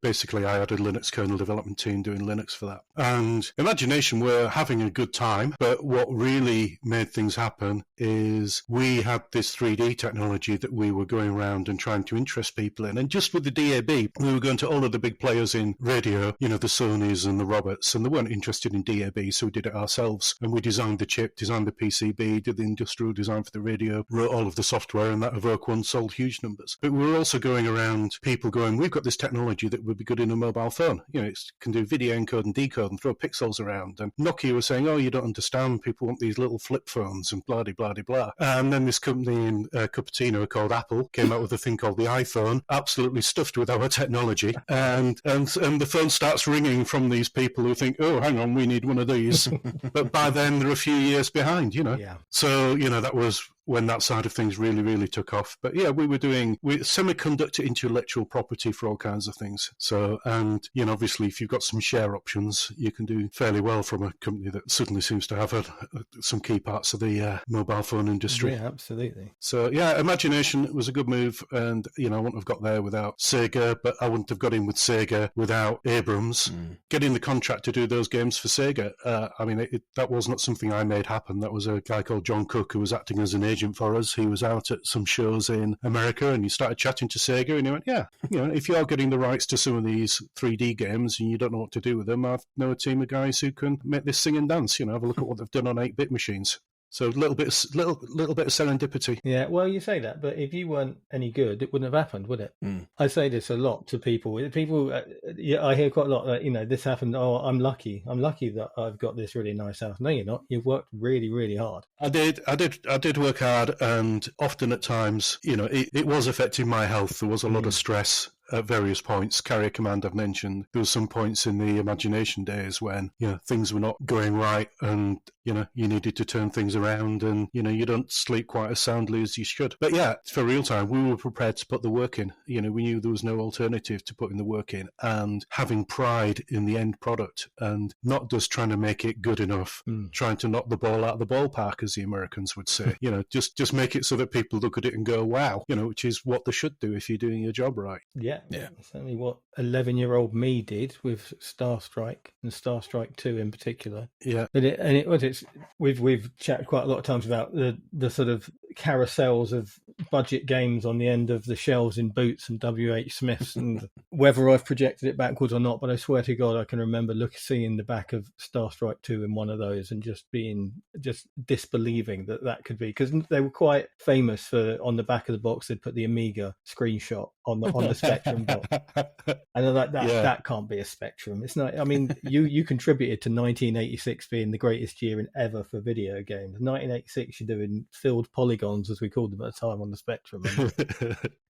had a Linux kernel development team doing Linux for that. And Imagination were having a good time, but what really made things happen is we had this 3D technology that we were going around and trying to interest people in. And just with the DAB, we were going to all of the big players in radio, the Sonys and the Roberts, and they weren't interested in DAB, so we did it ourselves. And we designed the chip, designed the PCB, did the industrial design for the radio, wrote all of the software, and that Evoke one sold huge numbers. But we were also going around, people going, we've got this technology that would be good in a mobile phone. It can do video encode and decode and throw pixels around. And Nokia was saying, oh, you don't understand, people want these little flip phones and blah, blah, blah, blah. And then this company in Cupertino called Apple came out with a thing called the iPhone, absolutely stuffed with our technology. And the phone starts ringing from these people who think, oh, hang on, we need one of these. But by then, they're a few years behind, Yeah. So, that was when that side of things really, really took off. But yeah, we were doing semiconductor intellectual property for all kinds of things. So, and, obviously, if you've got some share options, you can do fairly well from a company that suddenly seems to have some key parts of the mobile phone industry. Yeah, absolutely. So, yeah, Imagination was a good move. And, I wouldn't have got there without Sega, but I wouldn't have got in with Sega without Abrams. Getting the contract to do those games for Sega, that was not something I made happen. That was a guy called John Cook who was acting as an agent for us. He was out at some shows in America and he started chatting to Sega and he went, yeah, if you're getting the rights to some of these 3D games and you don't know what to do with them, I know a team of guys who can make this sing and dance, have a look at what they've done on 8-bit machines. So a little bit of serendipity. Yeah, well, you say that, but if you weren't any good, it wouldn't have happened, would it? I say this a lot to people. I hear quite a lot that, this happened. Oh, I'm lucky. I'm lucky that I've got this really nice house. No, you're not. You've worked really, really hard. I did work hard, and often at times, it was affecting my health. There was a lot of stress at various points. Carrier Command I've mentioned. There were some points in the imagination days when things were not going right, and you needed to turn things around, and you don't sleep quite as soundly as you should. But yeah, for real time, we were prepared to put the work in. We knew there was no alternative to putting the work in and having pride in the end product, and not just trying to make it good enough, trying to knock the ball out of the ballpark, as the Americans would say. Just make it so that people look at it and go, wow, which is what they should do if you're doing your job right. Yeah. Certainly what 11-year-old me did with Starstrike and Starstrike 2 in particular. Yeah. We've chatted quite a lot of times about the sort of carousels of budget games on the end of the shelves in Boots and WH Smiths, and whether I've projected it backwards or not, but I swear to God I can remember seeing the back of Starstrike 2 in one of those and just disbelieving that could be, because they were quite famous for, on the back of the box they'd put the Amiga screenshot on the Spectrum box, and they're like, that can't be a Spectrum. It's not. I mean, you contributed to 1986 being the greatest year ever for video games. 1986, you're doing filled polygons, as we called them at the time, on the Spectrum.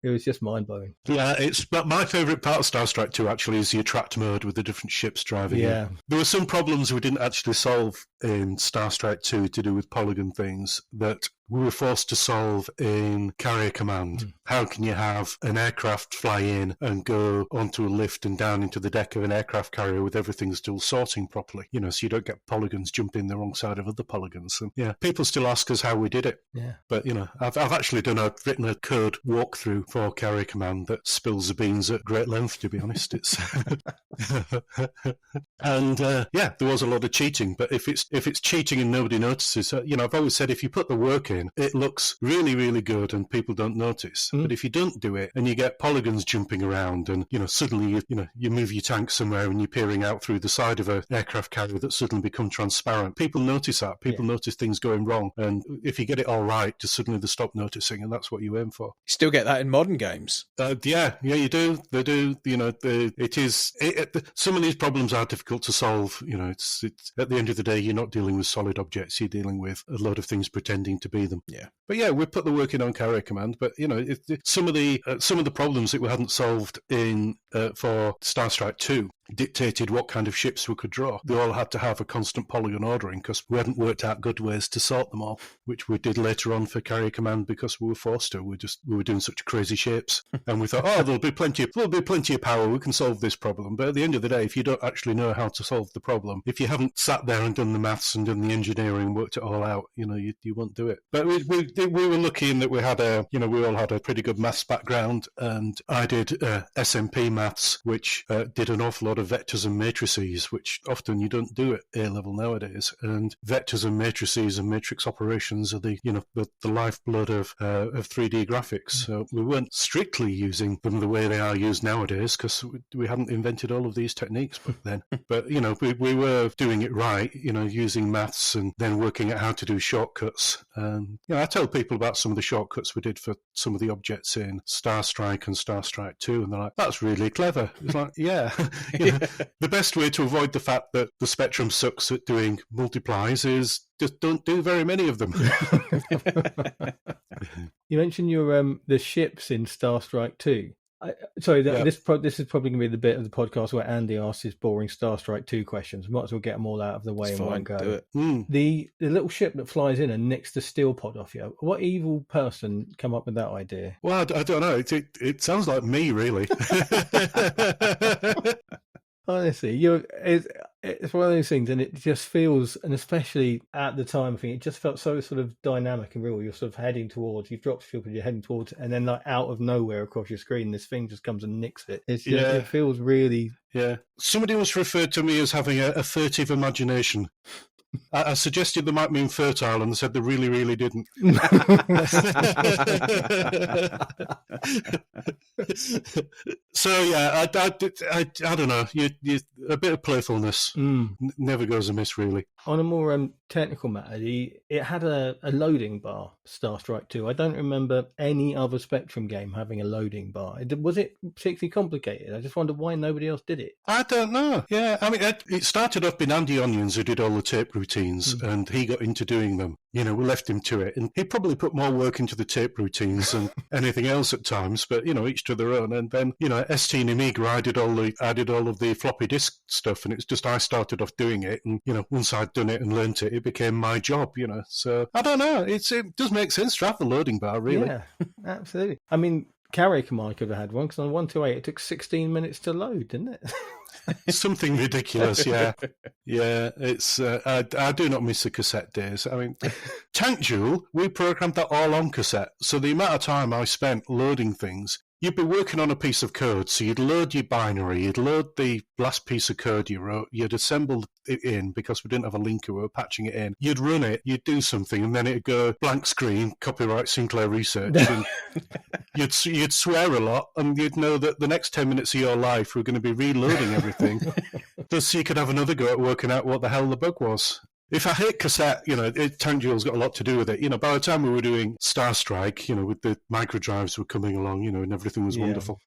It was just mind blowing. Yeah, but my favourite part of Starstrike 2 actually is the attract mode with the different ships driving. Yeah, there were some problems we didn't actually solve in Starstrike 2 to do with polygon things that we were forced to solve in Carrier Command. How can you have an aircraft fly in and go onto a lift and down into the deck of an aircraft carrier with everything still sorting properly? So you don't get polygons jumping the wrong side of other polygons. And yeah, people still ask us how we did it. Yeah. But I've actually written a code walkthrough for Carrier Command that spills the beans at great length. To be honest, it's and there was a lot of cheating. But if it's cheating and nobody notices, I've always said if you put the work in, it looks really, really good and people don't notice. But if you don't do it and you get polygons jumping around and, suddenly you move your tank somewhere and you're peering out through the side of an aircraft carrier that suddenly become transparent, people notice that. People notice things going wrong. And if you get it all right, just suddenly they stop noticing, and that's what you aim for. You still get that in modern games. Yeah, you do. They do. Some of these problems are difficult to solve. It's at the end of the day, you're not dealing with solid objects. You're dealing with a lot of things pretending to be them. Yeah. But yeah, we put the work in on Carrier Command. But some of the problems that we hadn't solved in for Starstrike 2 dictated what kind of ships we could draw. They all had to have a constant polygon ordering because we hadn't worked out good ways to sort them all, which we did later on for Carrier Command because we were forced to. We were doing such crazy shapes, and we thought, there'll be plenty of power. We can solve this problem. But at the end of the day, if you don't actually know how to solve the problem, if you haven't sat there and done the maths and done the engineering and worked it all out, you won't do it. But we were lucky in that we all had a pretty good maths background, and I did SMP maths, which did an awful lot of vectors and matrices, which often you don't do at A-level nowadays. And vectors and matrices and matrix operations are the lifeblood of 3D graphics. So we weren't strictly using them the way they are used nowadays because we hadn't invented all of these techniques back then. But we were doing it right, using maths and then working out how to do shortcuts. And I tell people about some of the shortcuts we did for some of the objects in Starstrike and Starstrike 2, and they're like, that's really clever. It's like, yeah. The best way to avoid the fact that the Spectrum sucks at doing multiplies is just don't do very many of them. You mentioned the ships in Starstrike 2. This is probably going to be the bit of the podcast where Andy asks his boring Starstrike 2 questions. Might as well get them all out of the way in one go. Do it. The little ship that flies in and nicks the steel pod off you. What evil person come up with that idea? Well, I don't know. It sounds like me, really. Honestly, it's one of those things, and it just feels, and especially at the time, I think it just felt so sort of dynamic and real. You're sort of heading towards, you've dropped fuel, you're heading towards, and then like out of nowhere across your screen, this thing just comes and nicks it. It's just, it feels really. Yeah. Somebody once referred to me as having a furtive imagination. I suggested they might mean fertile, and they said they really, really didn't. So yeah, I don't know. You a bit of playfulness never goes amiss, really. On a more technical matter, it had a loading bar, Starstrike 2. I don't remember any other Spectrum game having a loading bar. Was it particularly complicated? I just wonder why nobody else did it. I don't know. Yeah, I mean, it started off being Andy Onions who did all the tape routines, and he got into doing them. We left him to it. And he probably put more work into the tape routines than anything else at times, but, each to their own. And then, ST and Amiga, I did all of the floppy disk stuff, and it's just I started off doing it. And, once I'd done it and learnt it, it became my job, So, I don't know. It does make sense to have the loading bar, really. Yeah, absolutely. I mean, Carrier Command could have had one, because on 128 it took 16 minutes to load, didn't it? Something ridiculous, yeah. Yeah, it's I do not miss the cassette days. I mean, Tank Duel, we programmed that all on cassette. So the amount of time I spent loading things, you'd be working on a piece of code, so you'd load your binary, you'd load the last piece of code you wrote, you'd assemble it in, because we didn't have a linker, we were patching it in. You'd run it, you'd do something, and then it'd go blank screen, copyright Sinclair Research. And you'd swear a lot, and you'd know that the next 10 minutes of your life we're going to be reloading everything, just so you could have another go at working out what the hell the bug was. If I hit cassette, Tank Duel's got a lot to do with it. By the time we were doing Starstrike, with the microdrives were coming along, and everything was wonderful.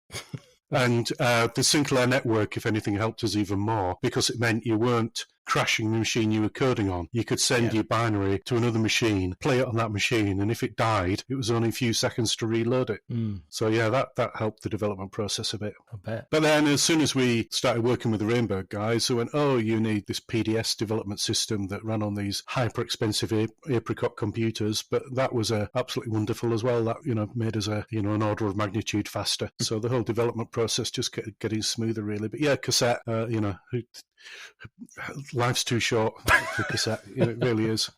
And the Sinclair network, if anything, helped us even more, because it meant you weren't crashing the machine you were coding on. You could send your binary to another machine, play it on that machine, and if it died, it was only a few seconds to reload it. So yeah, that helped the development process a bit. I bet. But then as soon as we started working with the Rainbow guys, they went, oh, you need this PDS development system that ran on these hyper expensive apricot computers. But that was absolutely wonderful as well. That made us an order of magnitude faster. So the whole development process just getting smoother, really. But yeah, cassette, life's too short for cassette. It really is.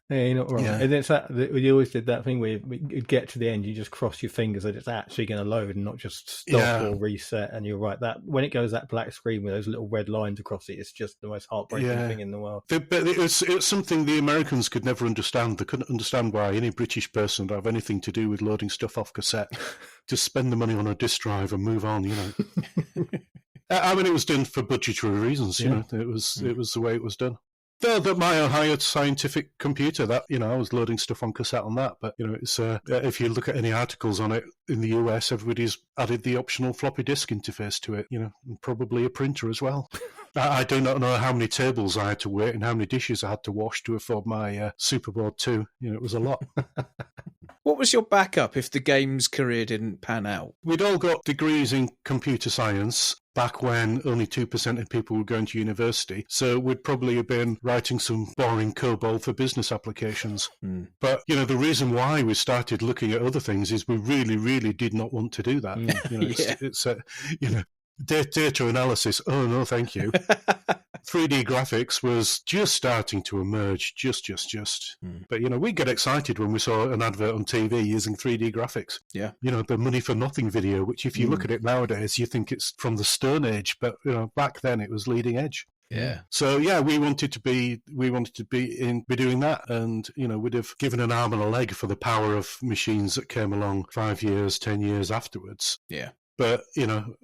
Yeah, you're not wrong. Yeah. And it's that you always did that thing where you get to the end, you just cross your fingers that it's actually going to load and not just stop or reset. And you're right, that when it goes that black screen with those little red lines across it, it's just the most heartbreaking thing in the world. But it was something the Americans could never understand. They couldn't understand why any British person would have anything to do with loading stuff off cassette. Just spend the money on a disk drive and move on. I mean, it was done for budgetary reasons. It was the way it was done. Though that my Ohio scientific computer, that I was loading stuff on cassette on that, but it's if you look at any articles on it in the US, everybody's added the optional floppy disk interface to it. And probably a printer as well. I do not know how many tables I had to wait and how many dishes I had to wash to afford my Superboard 2. It was a lot. What was your backup if the games career didn't pan out? We'd all got degrees in computer science back when only 2% of people were going to university. So we'd probably have been writing some boring COBOL for business applications. But, the reason why we started looking at other things is we really, really did not want to do that. It's data analysis. Oh, no, thank you. 3D graphics was just starting to emerge, just. But, we get excited when we saw an advert on TV using 3D graphics. Yeah. The money for nothing video, which if you look at it nowadays, you think it's from the Stone Age. But, back then it was leading edge. Yeah. So yeah, we wanted to be doing that, and we'd have given an arm and a leg for the power of machines that came along 5 years, 10 years afterwards. Yeah. But,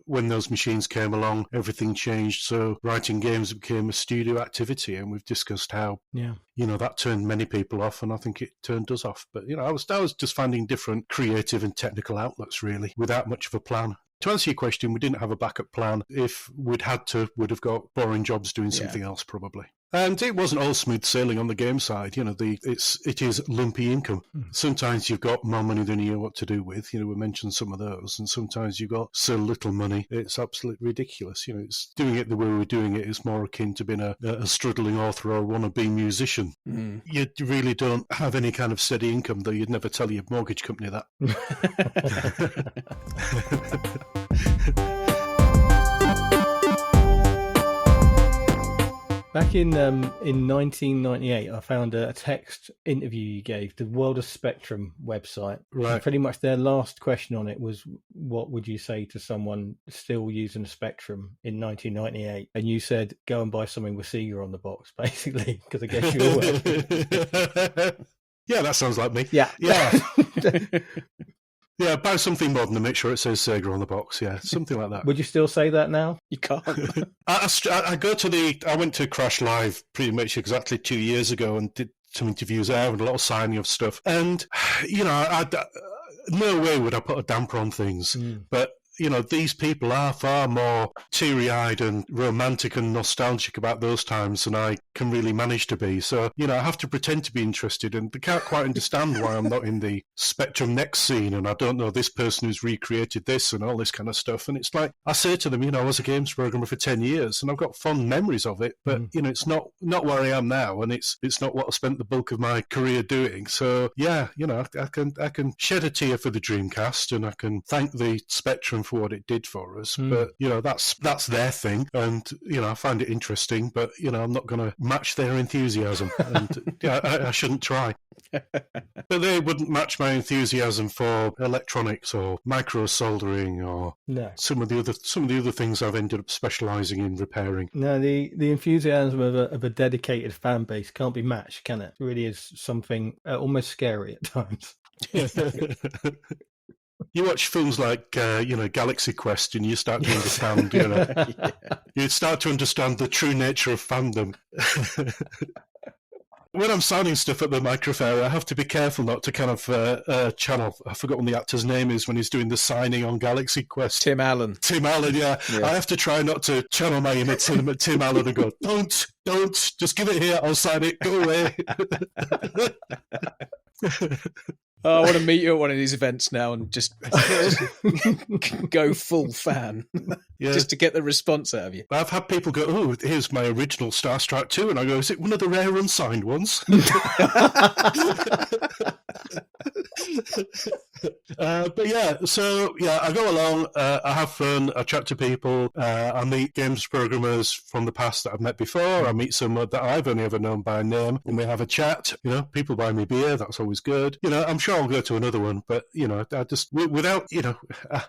when those machines came along, everything changed. So writing games became a studio activity, and we've discussed how, that turned many people off, and I think it turned us off. But, I was just finding different creative and technical outlets, really, without much of a plan. To answer your question, we didn't have a backup plan. If we'd had to, would have got boring jobs doing something else, probably. And it wasn't all smooth sailing on the game side. It is lumpy income. Sometimes you've got more money than you know what to do with. We mentioned some of those. And sometimes you've got so little money, it's absolutely ridiculous. It's doing it the way we're doing it is more akin to being a struggling author or a wannabe musician. You really don't have any kind of steady income, though you'd never tell your mortgage company that. Back in 1998, I found a text interview you gave to the World of Spectrum website. Right. And pretty much their last question on it was, what would you say to someone still using a Spectrum in 1998? And you said, go and buy something with Sega on the box, basically, because I guess you were. Yeah, that sounds like me. Yeah. Yeah, buy something modern and make sure it says Sega on the box. Yeah, something like that. Would you still say that now? You can't. I went to Crash Live pretty much exactly 2 years ago and did some interviews there and a lot of signing of stuff. And, no way would I put a damper on things. But, these people are far more teary-eyed and romantic and nostalgic about those times than I can really manage to be. So, I have to pretend to be interested, and they can't quite understand why I'm not in the Spectrum Next scene, and I don't know this person who's recreated this and all this kind of stuff. And it's like, I say to them, I was a games programmer for 10 years, and I've got fond memories of it, but, it's not where I am now, and it's not what I spent the bulk of my career doing. So, yeah, I can shed a tear for the Dreamcast, and I can thank the Spectrum for what it did for us, but that's their thing, and I find it interesting, but I'm not going to match their enthusiasm, and I shouldn't try. But they wouldn't match my enthusiasm for electronics or micro soldering or some of the other things I've ended up specialising in repairing. No, the enthusiasm of a dedicated fan base can't be matched, can it? It really is something almost scary at times. You watch films like, Galaxy Quest, and you start to understand, you start to understand the true nature of fandom. When I'm signing stuff at the Microfair, I have to be careful not to kind of channel. I forgot what the actor's name is when he's doing the signing on Galaxy Quest. Tim Allen, yeah. I have to try not to channel my inner Tim Allen and go, don't, just give it here, I'll sign it, go away. I want to meet you at one of these events now and just go full fan, just to get the response out of you. I've had people go, "Oh, here's my original Starstrike 2," and I go, "Is it one of the rare unsigned ones?" But I go along, I have fun, I chat to people, I meet games programmers from the past that I've met before, I meet someone that I've only ever known by name, and we have a chat, people buy me beer, that's always good. I'm sure I'll go to another one, but, I just, without,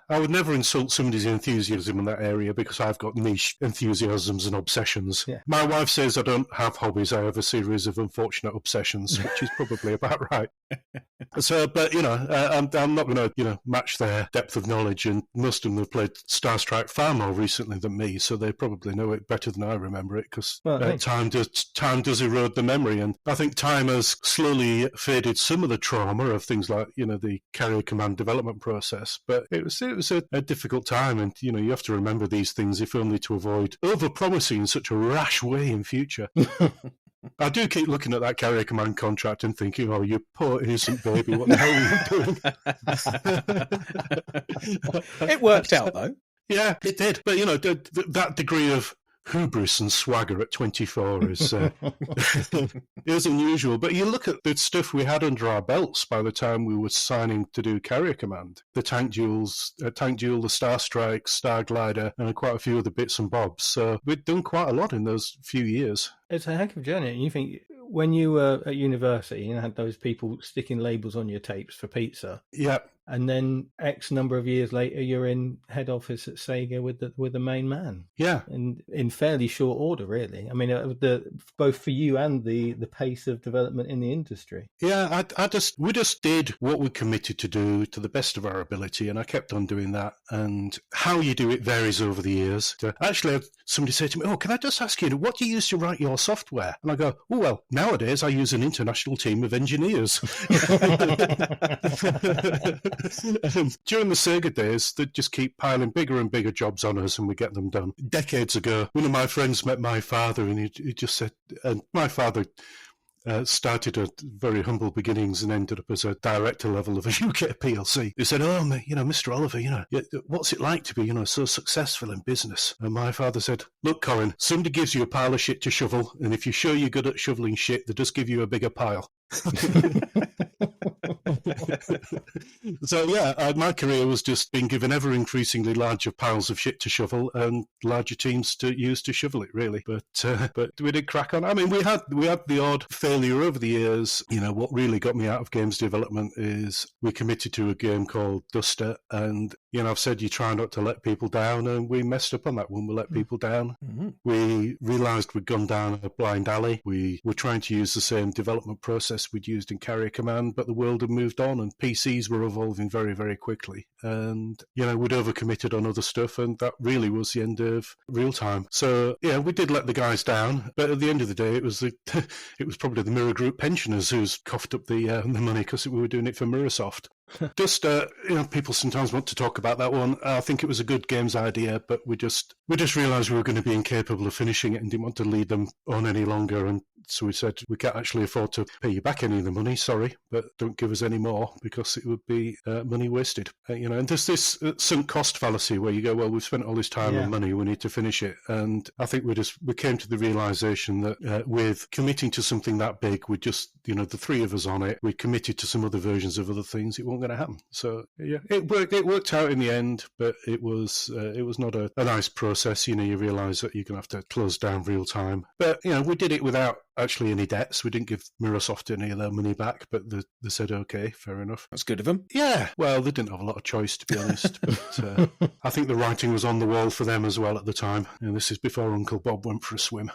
I would never insult somebody's enthusiasm in that area because I've got niche enthusiasms and obsessions. Yeah. My wife says I don't have hobbies, I have a series of unfortunate obsessions, which is probably about right. So, but, I'm not going to, match their depth of knowledge, and most of them have played Starstrike far more recently than me, so they probably know it better than I remember it, because time does erode the memory, and I think time has slowly faded some of the trauma of things like, the Carrier Command development process, but it was a difficult time, and, you have to remember these things if only to avoid over-promising in such a rash way in future. I do keep looking at that Carrier Command contract and thinking, oh, you poor innocent baby, what the hell are you doing? It worked out, though. Yeah, it did. But, that degree of hubris and swagger at 24 is is unusual. But you look at the stuff we had under our belts by the time we were signing to do Carrier Command. The Tank Duel, the Starstrike, Starglider, and quite a few other bits and bobs. So we'd done quite a lot in those few years. It's a heck of a journey. And you think, when you were at university and had those people sticking labels on your tapes for pizza, yeah, and then X number of years later, you're in head office at Sega with the main man. Yeah, and in fairly short order, really. I mean, both for you and the pace of development in the industry. Yeah, we just did what we committed to do to the best of our ability, and I kept on doing that. And how you do it varies over the years. Actually, somebody said to me, "Oh, can I just ask you, what do you use to write your software?" And I go, "Oh, well, nowadays I use an international team of engineers." During the Sega days, they just keep piling bigger and bigger jobs on us, and we get them done. Decades ago, one of my friends met my father, and he just said, and my father started at very humble beginnings and ended up as a director level of a UK PLC. He said, "Oh, Mr. Oliver, what's it like to be, so successful in business?" And my father said, "Look, Colin, somebody gives you a pile of shit to shovel, and if you're sure you're good at shoveling shit, they just give you a bigger pile." So yeah, my career was just being given ever increasingly larger piles of shit to shovel and larger teams to use to shovel it, really. But we did crack on. I mean, we had the odd failure over the years. What really got me out of games development is we committed to a game called Duster, and I've said you try not to let people down, and we messed up on that one. We let people down. Mm-hmm. We realised we'd gone down a blind alley. We were trying to use the same development process we'd used in Carrier Command, but the world had moved on, and PCs were evolving very, very quickly. And, we'd overcommitted on other stuff, and that really was the end of Realtime. So, we did let the guys down, but at the end of the day, it was it was probably the Mirror Group pensioners who's coughed up the money because we were doing it for Mirrorsoft. Just, people sometimes want to talk about that one. I think it was a good games idea, but we just realised we were going to be incapable of finishing it and didn't want to lead them on any longer. And so we said, we can't actually afford to pay you back any of the money, sorry, but don't give us any more because it would be money wasted. And there's this sunk cost fallacy where you go, well, we've spent all this time and money, we need to finish it. And I think we came to the realisation that with committing to something that big, we just, the three of us on it, we committed to some other versions of other things, it wasn't going to happen. So it worked out in the end, but it was not a nice process. You realise that you're going to have to close down Realtime. But we did it without actually any debts. We didn't give Mirrorsoft any of their money back, but they said, okay, fair enough. That's good of them. Yeah, well, they didn't have a lot of choice, to be honest, but I think the writing was on the wall for them as well at the time. And this is before Uncle Bob went for a swim.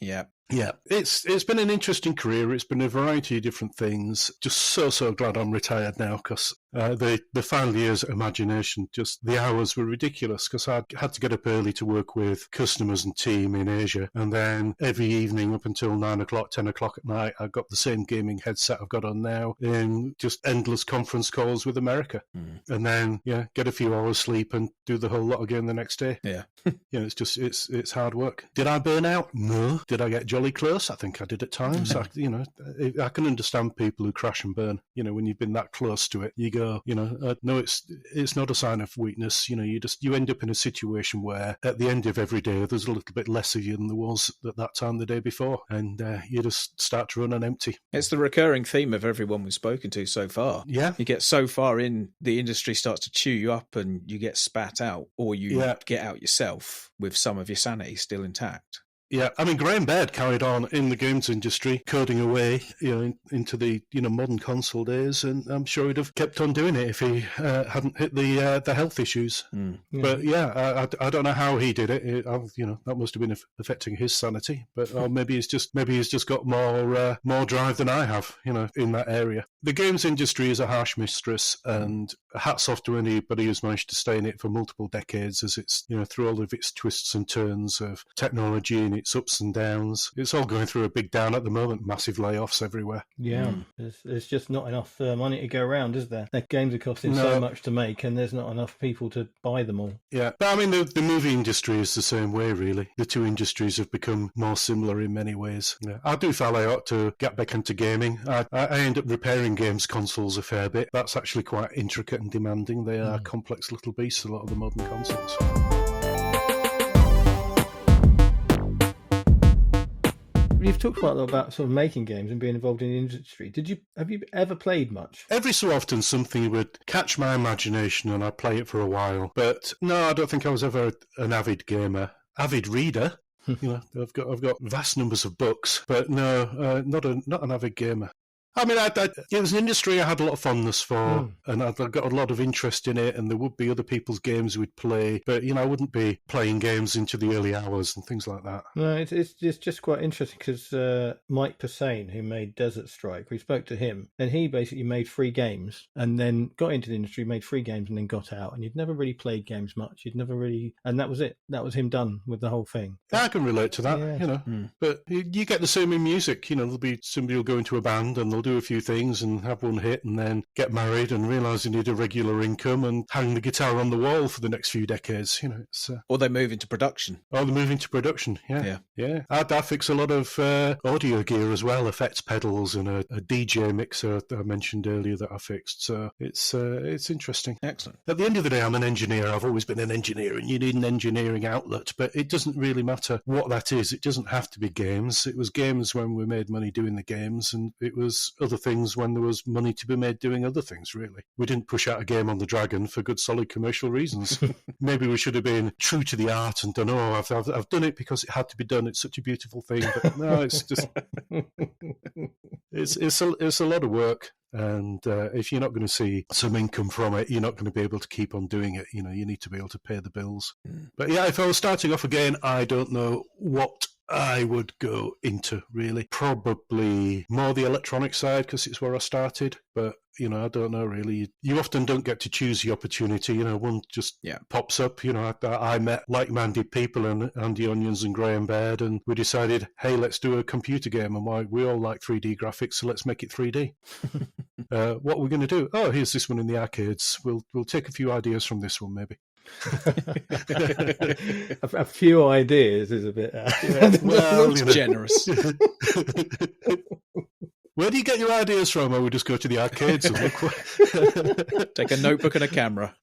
Yeah. Yeah, it's been an interesting career. It's been a variety of different things. Just so glad I'm retired now because the final years of imagination, just the hours were ridiculous because I had to get up early to work with customers and team in Asia. And then every evening up until 9 o'clock, 10 o'clock at night, I got the same gaming headset I've got on now in just endless conference calls with America. And then, get a few hours sleep and do the whole lot again the next day. Yeah. It's hard work. Did I burn out? No. Did I get jolly close? I think I did at times. I can understand people who crash and burn. When you've been that close to it, you go, no, it's not a sign of weakness. You end up in a situation where at the end of every day, there's a little bit less of you than there was at that time the day before, and you just start to run on empty. It's the recurring theme of everyone we've spoken to so far. Yeah, you get so far in, the industry starts to chew you up, and you get spat out, or you get out yourself with some of your sanity still intact. Yeah, I mean, Graham Baird carried on in the games industry, coding away, into the modern console days, and I'm sure he'd have kept on doing it if he hadn't hit the health issues. But I don't know how he did it. That must have been affecting his sanity. But maybe he's just got more drive than I have, in that area. The games industry is a harsh mistress, and hats off to anybody who's managed to stay in it for multiple decades, as it's through all of its twists and turns of technology and its ups and downs. It's all going through a big down at the moment, massive layoffs everywhere. Yeah, there's just not enough money to go around, is there? The games are costing so much to make, and there's not enough people to buy them all. Yeah, but I mean, the movie industry is the same way, really. The two industries have become more similar in many ways. Yeah. I do feel I ought to get back into gaming. I end up repairing games consoles a fair bit. That's actually quite intricate and demanding. They are complex little beasts, a lot of the modern consoles. You've talked quite a lot about sort of making games and being involved in the industry. Have you ever played much? Every so often something would catch my imagination and I'd play it for a while. But no, I don't think I was ever an avid gamer. Avid reader. I've got vast numbers of books, but no, not an avid gamer. I mean, it was an industry I had a lot of fondness for, and I got a lot of interest in it, and there would be other people's games we'd play, but, I wouldn't be playing games into the early hours and things like that. No, it's just quite interesting because Mike Persane, who made Desert Strike, we spoke to him, and he basically made free games and then got into the industry, made free games and then got out, and he'd never really played games much. He'd never really, and that was it. That was him done with the whole thing. I can relate to that, But you get the same in music. There'll be somebody who'll go into a band and they'll do a few things and have one hit and then get married and realise they need a regular income and hang the guitar on the wall for the next few decades. Or they move into production. Or they move into production, yeah. I fix a lot of audio gear as well, effects pedals and a DJ mixer that I mentioned earlier that I fixed. So it's interesting. Excellent. At the end of the day, I'm an engineer. I've always been an engineer, and you need an engineering outlet, but it doesn't really matter what that is. It doesn't have to be games. It was games when we made money doing the games, and it was other things when there was money to be made doing other things, really. We didn't push out a game on the Dragon for good, solid commercial reasons. Maybe we should have been true to the art and done, I've done it because it had to be done. It's such a beautiful thing. But no, it's just... it's a lot of work. And if you're not going to see some income from it, you're not going to be able to keep on doing it. You need to be able to pay the bills. But yeah, if I was starting off again, I don't know what I would go into, really. Probably more the electronic side, because it's where I started. But, I don't know, really. You often don't get to choose the opportunity. One just pops up. I met like-minded people, and Andy Onions and Graham Baird, and we decided, hey, let's do a computer game. And we all like 3D graphics, so let's make it 3D. What we're going to do? Oh, here's this one in the arcades. We'll take a few ideas from this one, maybe. A few ideas is a bit generous. Where do you get your ideas from? Or we just go to the arcades and look. Take a notebook and a camera.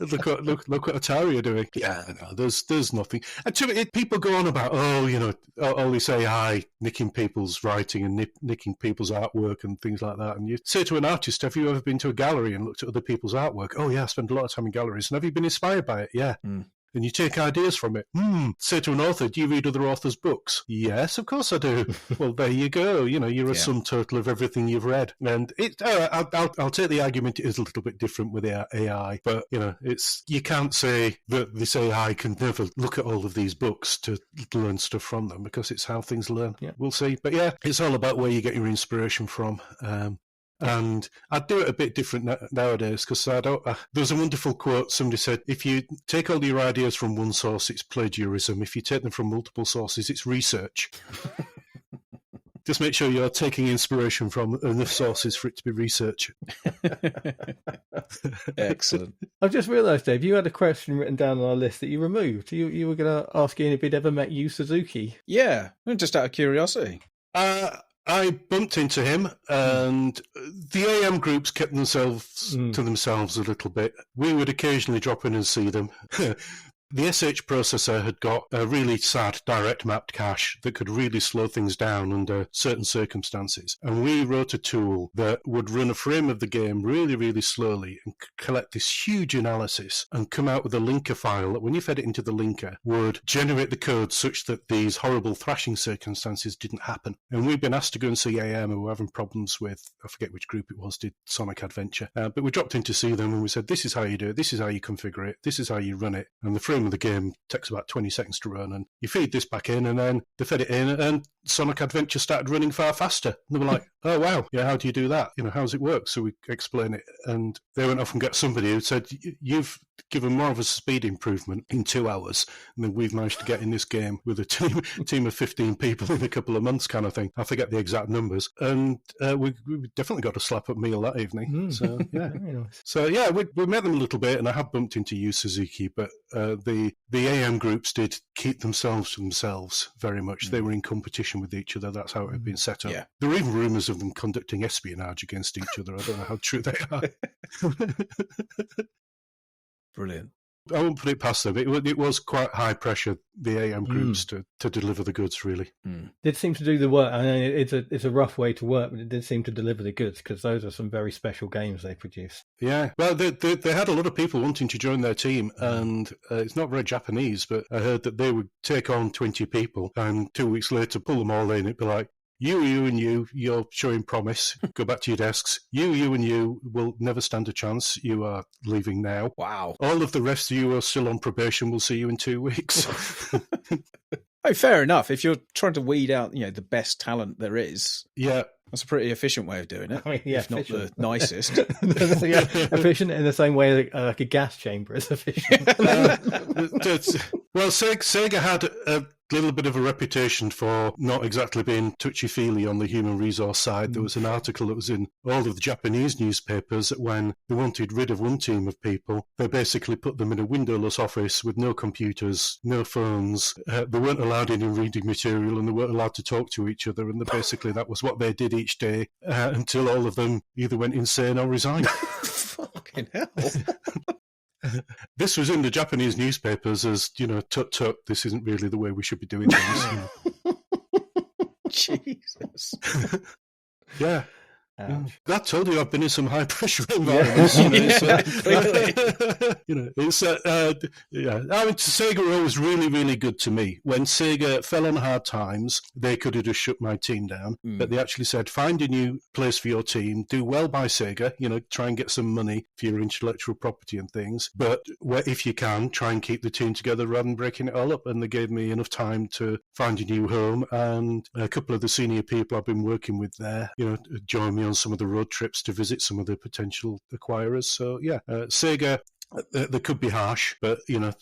look what Atari are doing. Yeah, no, there's nothing. And people go on about all this AI nicking people's writing and nicking people's artwork and things like that. And you say to an artist, "Have you ever been to a gallery and looked at other people's artwork?" "Oh yeah, I spend a lot of time in galleries." "And have you been inspired by it?" "Yeah." And you take ideas from it. Say to an author, "Do you read other authors' books?" "Yes, of course I do." Well, there you go. You're a sum total of everything you've read. And I'll take the argument it is a little bit different with AI, but you can't say that this AI can never look at all of these books to learn stuff from them, because it's how things learn. Yeah. We'll see. But yeah, it's all about where you get your inspiration from. And I'd do it a bit different nowadays, because there's a wonderful quote. Somebody said, if you take all your ideas from one source, it's plagiarism. If you take them from multiple sources, it's research. Just make sure you're taking inspiration from enough sources for it to be research. Excellent. I've just realised, Dave, you had a question written down on our list that you removed. You were going to ask Ian if he'd ever met Yu Suzuki. Yeah, just out of curiosity. I bumped into him, and the AM groups kept themselves to themselves a little bit. We would occasionally drop in and see them. The SH processor had got a really sad direct mapped cache that could really slow things down under certain circumstances. And we wrote a tool that would run a frame of the game really, really slowly and collect this huge analysis and come out with a linker file that, when you fed it into the linker, would generate the code such that these horrible thrashing circumstances didn't happen. And we've been asked to go and see AM, who were having problems with, I forget which group it was, did Sonic Adventure. But we dropped in to see them, and we said, this is how you do it, this is how you configure it, this is how you run it. And the frame of the game takes about 20 seconds to run, and you feed this back in, and then they fed it in, and Sonic Adventure started running far faster. And they were like, oh wow, yeah, how do you do that? How does it work? So we explain it, and they went off and got somebody who said, you've given more of a speed improvement in 2 hours than we've managed to get in this game with a team of 15 people in a couple of months, kind of thing. I forget the exact numbers. And we definitely got a slap-up meal that evening. So yeah. Nice. So yeah, we met them a little bit, and I have bumped into Yu Suzuki, but the AM groups did keep themselves to themselves very much. They were in competition with each other. That's how it had been set up. Yeah. There were even rumours of them conducting espionage against each other. I don't know how true they are. Brilliant. I won't put it past them. It was quite high pressure, the AM groups, to deliver the goods, really. Did seem to do the work. I mean, it's a rough way to work, but it did seem to deliver the goods, because those are some very special games they produce. Yeah. Well, they had a lot of people wanting to join their team, and it's not very Japanese, but I heard that they would take on 20 people, and 2 weeks later pull them all in. It'd be like, you, and you're showing promise. Go back to your desks. You, and you will never stand a chance. You are leaving now. Wow. All of the rest of you are still on probation. We'll see you in 2 weeks. Oh, fair enough. If you're trying to weed out, the best talent there is. Yeah. That's a pretty efficient way of doing it. I mean, yeah, if not the nicest. Yeah, efficient in the same way that like a gas chamber is efficient. Well, Sega had a little bit of a reputation for not exactly being touchy-feely on the human resource side. There was an article that was in all of the Japanese newspapers that when they wanted rid of one team of people, they basically put them in a windowless office with no computers, no phones. They weren't allowed any reading material, and they weren't allowed to talk to each other. And basically that was what they did each day until all of them either went insane or resigned. Fucking hell. This was in the Japanese newspapers as, tut tut, this isn't really the way we should be doing things. Jesus. Yeah. Ouch. I told you I've been in some high pressure environments. You know, I mean, Sega were always really, really good to me. When Sega fell on hard times, they could have just shut my team down. But they actually said, find a new place for your team, do well by Sega, you know, try and get some money for your intellectual property and things. But if you can, try and keep the team together rather than breaking it all up. And they gave me enough time to find a new home. And a couple of the senior people I've been working with there, you know, join me on some of the road trips to visit some of the potential acquirers. So, yeah, Sega, they could be harsh, but, you know,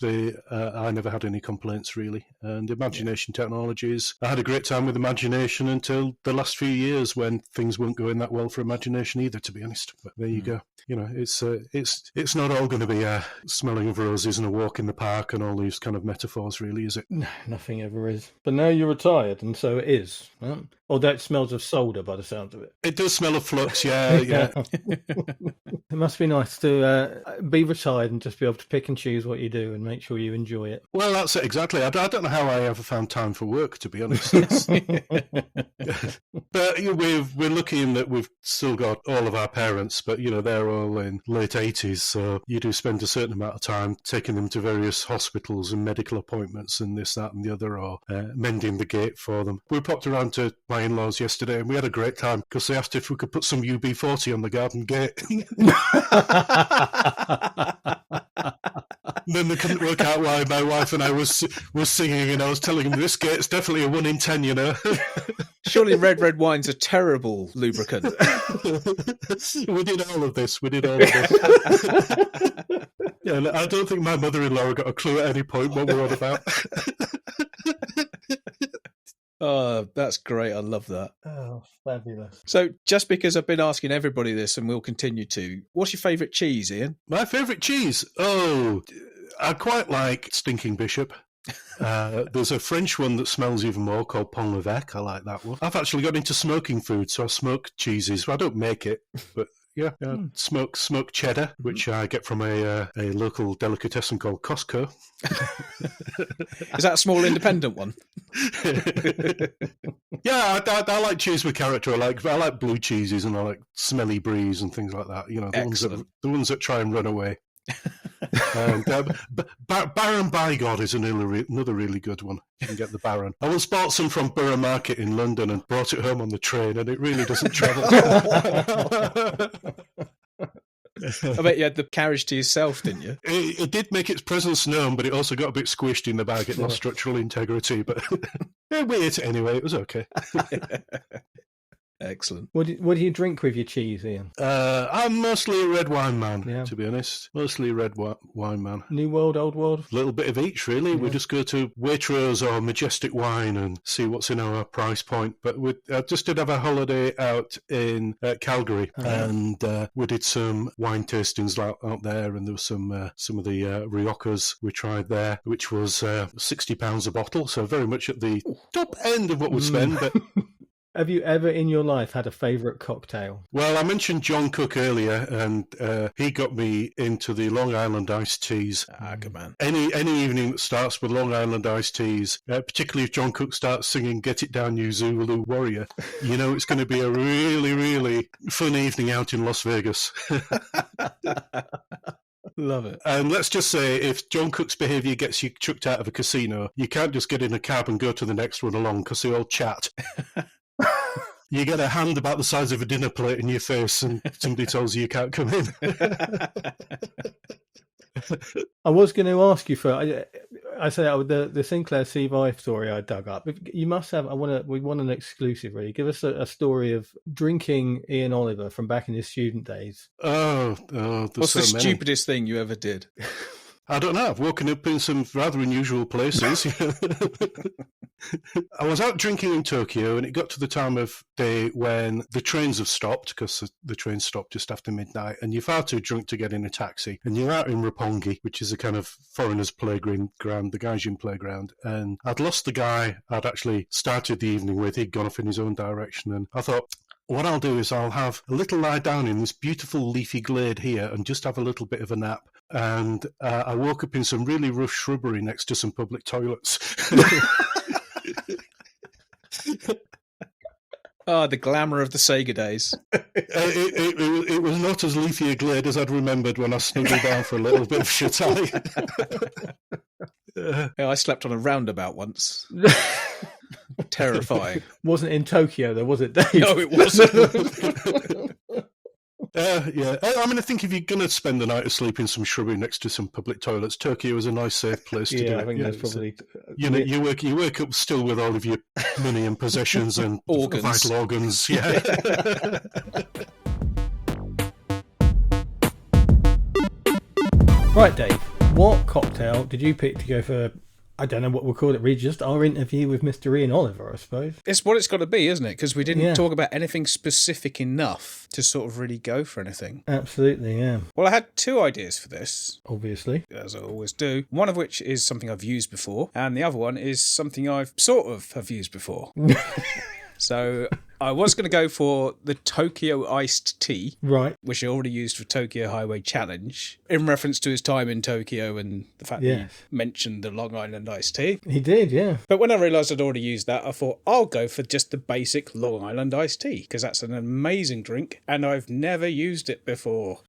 I never had any complaints, really. And Imagination Technologies, I had a great time with Imagination until the last few years when things weren't going that well for Imagination either, to be honest. But there you go. You know, it's not all going to be smelling of roses and a walk in the park and all these kind of metaphors, really, is it? No, nothing ever is. But now you're retired, and so it is. Right? Although it smells of solder by the sounds of it. It does smell of flux, yeah. It must be nice to be retired and just be able to pick and choose what you do and make sure you enjoy it. Well, that's it, exactly. I don't know how I ever found time for work, to be honest. But we're lucky in that we've still got all of our parents, but, you know, they're all in late 80s, so you do spend a certain amount of time taking them to various hospitals and medical appointments and this, that and the other, or mending the gate for them. We popped around to my in-laws yesterday and we had a great time because they asked if we could put some UB40 on the garden gate. Then they couldn't work out why my wife and I was singing, and I was telling them this gate's definitely a 1 in 10, you know. Surely red wine's a terrible lubricant. We did all of this. Yeah, I don't think my mother-in-law got a clue at any point what we're on about. Oh, that's great. I love that. Oh, fabulous. So just because I've been asking everybody this and will continue to, what's your favourite cheese, Ian? My favourite cheese? Oh, I quite like Stinking Bishop. There's a French one that smells even more called Pont l'Evêque. I like that one. I've actually got into smoking food, so I smoke cheeses. Well, I don't make it, but smoke cheddar, which I get from a local delicatessen called Costco. Is that a small independent one? Yeah, I like cheese with character. I like blue cheeses, and I like smelly bries and things like that. You know, the ones that try and run away. And Baron by God is another really good one. You can get the Baron. I once bought some from Borough Market in London and brought it home on the train, and it really doesn't travel. I bet you had the carriage to yourself, didn't you? It did make its presence known, but it also got a bit squished in the bag. It lost structural integrity, but we ate it anyway. It was okay. Excellent. What do you drink with your cheese, Ian? I'm mostly a red wine man, to be honest. Mostly a red wine man. New world, old world? A little bit of each, really. Yeah. We just go to Waitrose or Majestic Wine and see what's in our price point. But I just did have a holiday out in Calgary, and we did some wine tastings out there, and there was some of the Riocas we tried there, which was £60 a bottle, so very much at the top end of what we spend, but... Have you ever in your life had a favourite cocktail? Well, I mentioned John Cook earlier, and he got me into the Long Island iced teas. Good man. Any evening that starts with Long Island iced teas, particularly if John Cook starts singing "Get It Down, You Zulu Warrior," you know it's going to be a really, really fun evening out in Las Vegas. Love it. And let's just say, if John Cook's behaviour gets you chucked out of a casino, you can't just get in a cab and go to the next one along because they all chat. You get a hand about the size of a dinner plate in your face and somebody tells you can't come in. I was going to ask you I say the Sinclair C5 story I dug up. You must have. We want an exclusive. Really, give us a story of drinking Ian Oliver from back in his student days. What's the stupidest thing you ever did? I don't know. I've woken up in some rather unusual places. I was out drinking in Tokyo, and it got to the time of day when the trains have stopped, because the trains stopped just after midnight, and you're far too drunk to get in a taxi. And you're out in Roppongi, which is a kind of foreigners' playground, the Gaijin playground. And I'd lost the guy I'd actually started the evening with. He'd gone off in his own direction, and I thought, what I'll do is I'll have a little lie down in this beautiful leafy glade here and just have a little bit of a nap. And I woke up in some really rough shrubbery next to some public toilets. Oh, the glamour of the Sega days. It was not as leafy a glade as I'd remembered when I snuggled down for a little bit of shut-eye. Yeah, I slept on a roundabout once. Terrifying. Wasn't in Tokyo, though, was it, Dave? No, it wasn't. Yeah. I mean, I think if you're going to spend the night asleep in some shrubbery next to some public toilets, Tokyo is a nice, safe place to do it. I think that's probably... You wake up still with all of your money and possessions and vital organs. Yeah. Right, Dave. What cocktail did you pick to go for... I don't know what we'll call it, really, just our interview with Mr. Ian Oliver, I suppose. It's what it's got to be, isn't it? Because we didn't talk about anything specific enough to sort of really go for anything. Absolutely, yeah. Well, I had 2 ideas for this. Obviously. As I always do. One of which is something I've used before, and the other one is something I've sort of have used before. So I was going to go for the Tokyo iced tea, right, which I already used for Tokyo Highway Challenge, in reference to his time in Tokyo and the fact that he mentioned the Long Island iced tea. He did, yeah. But when I realised I'd already used that, I thought, I'll go for just the basic Long Island iced tea, because that's an amazing drink, and I've never used it before.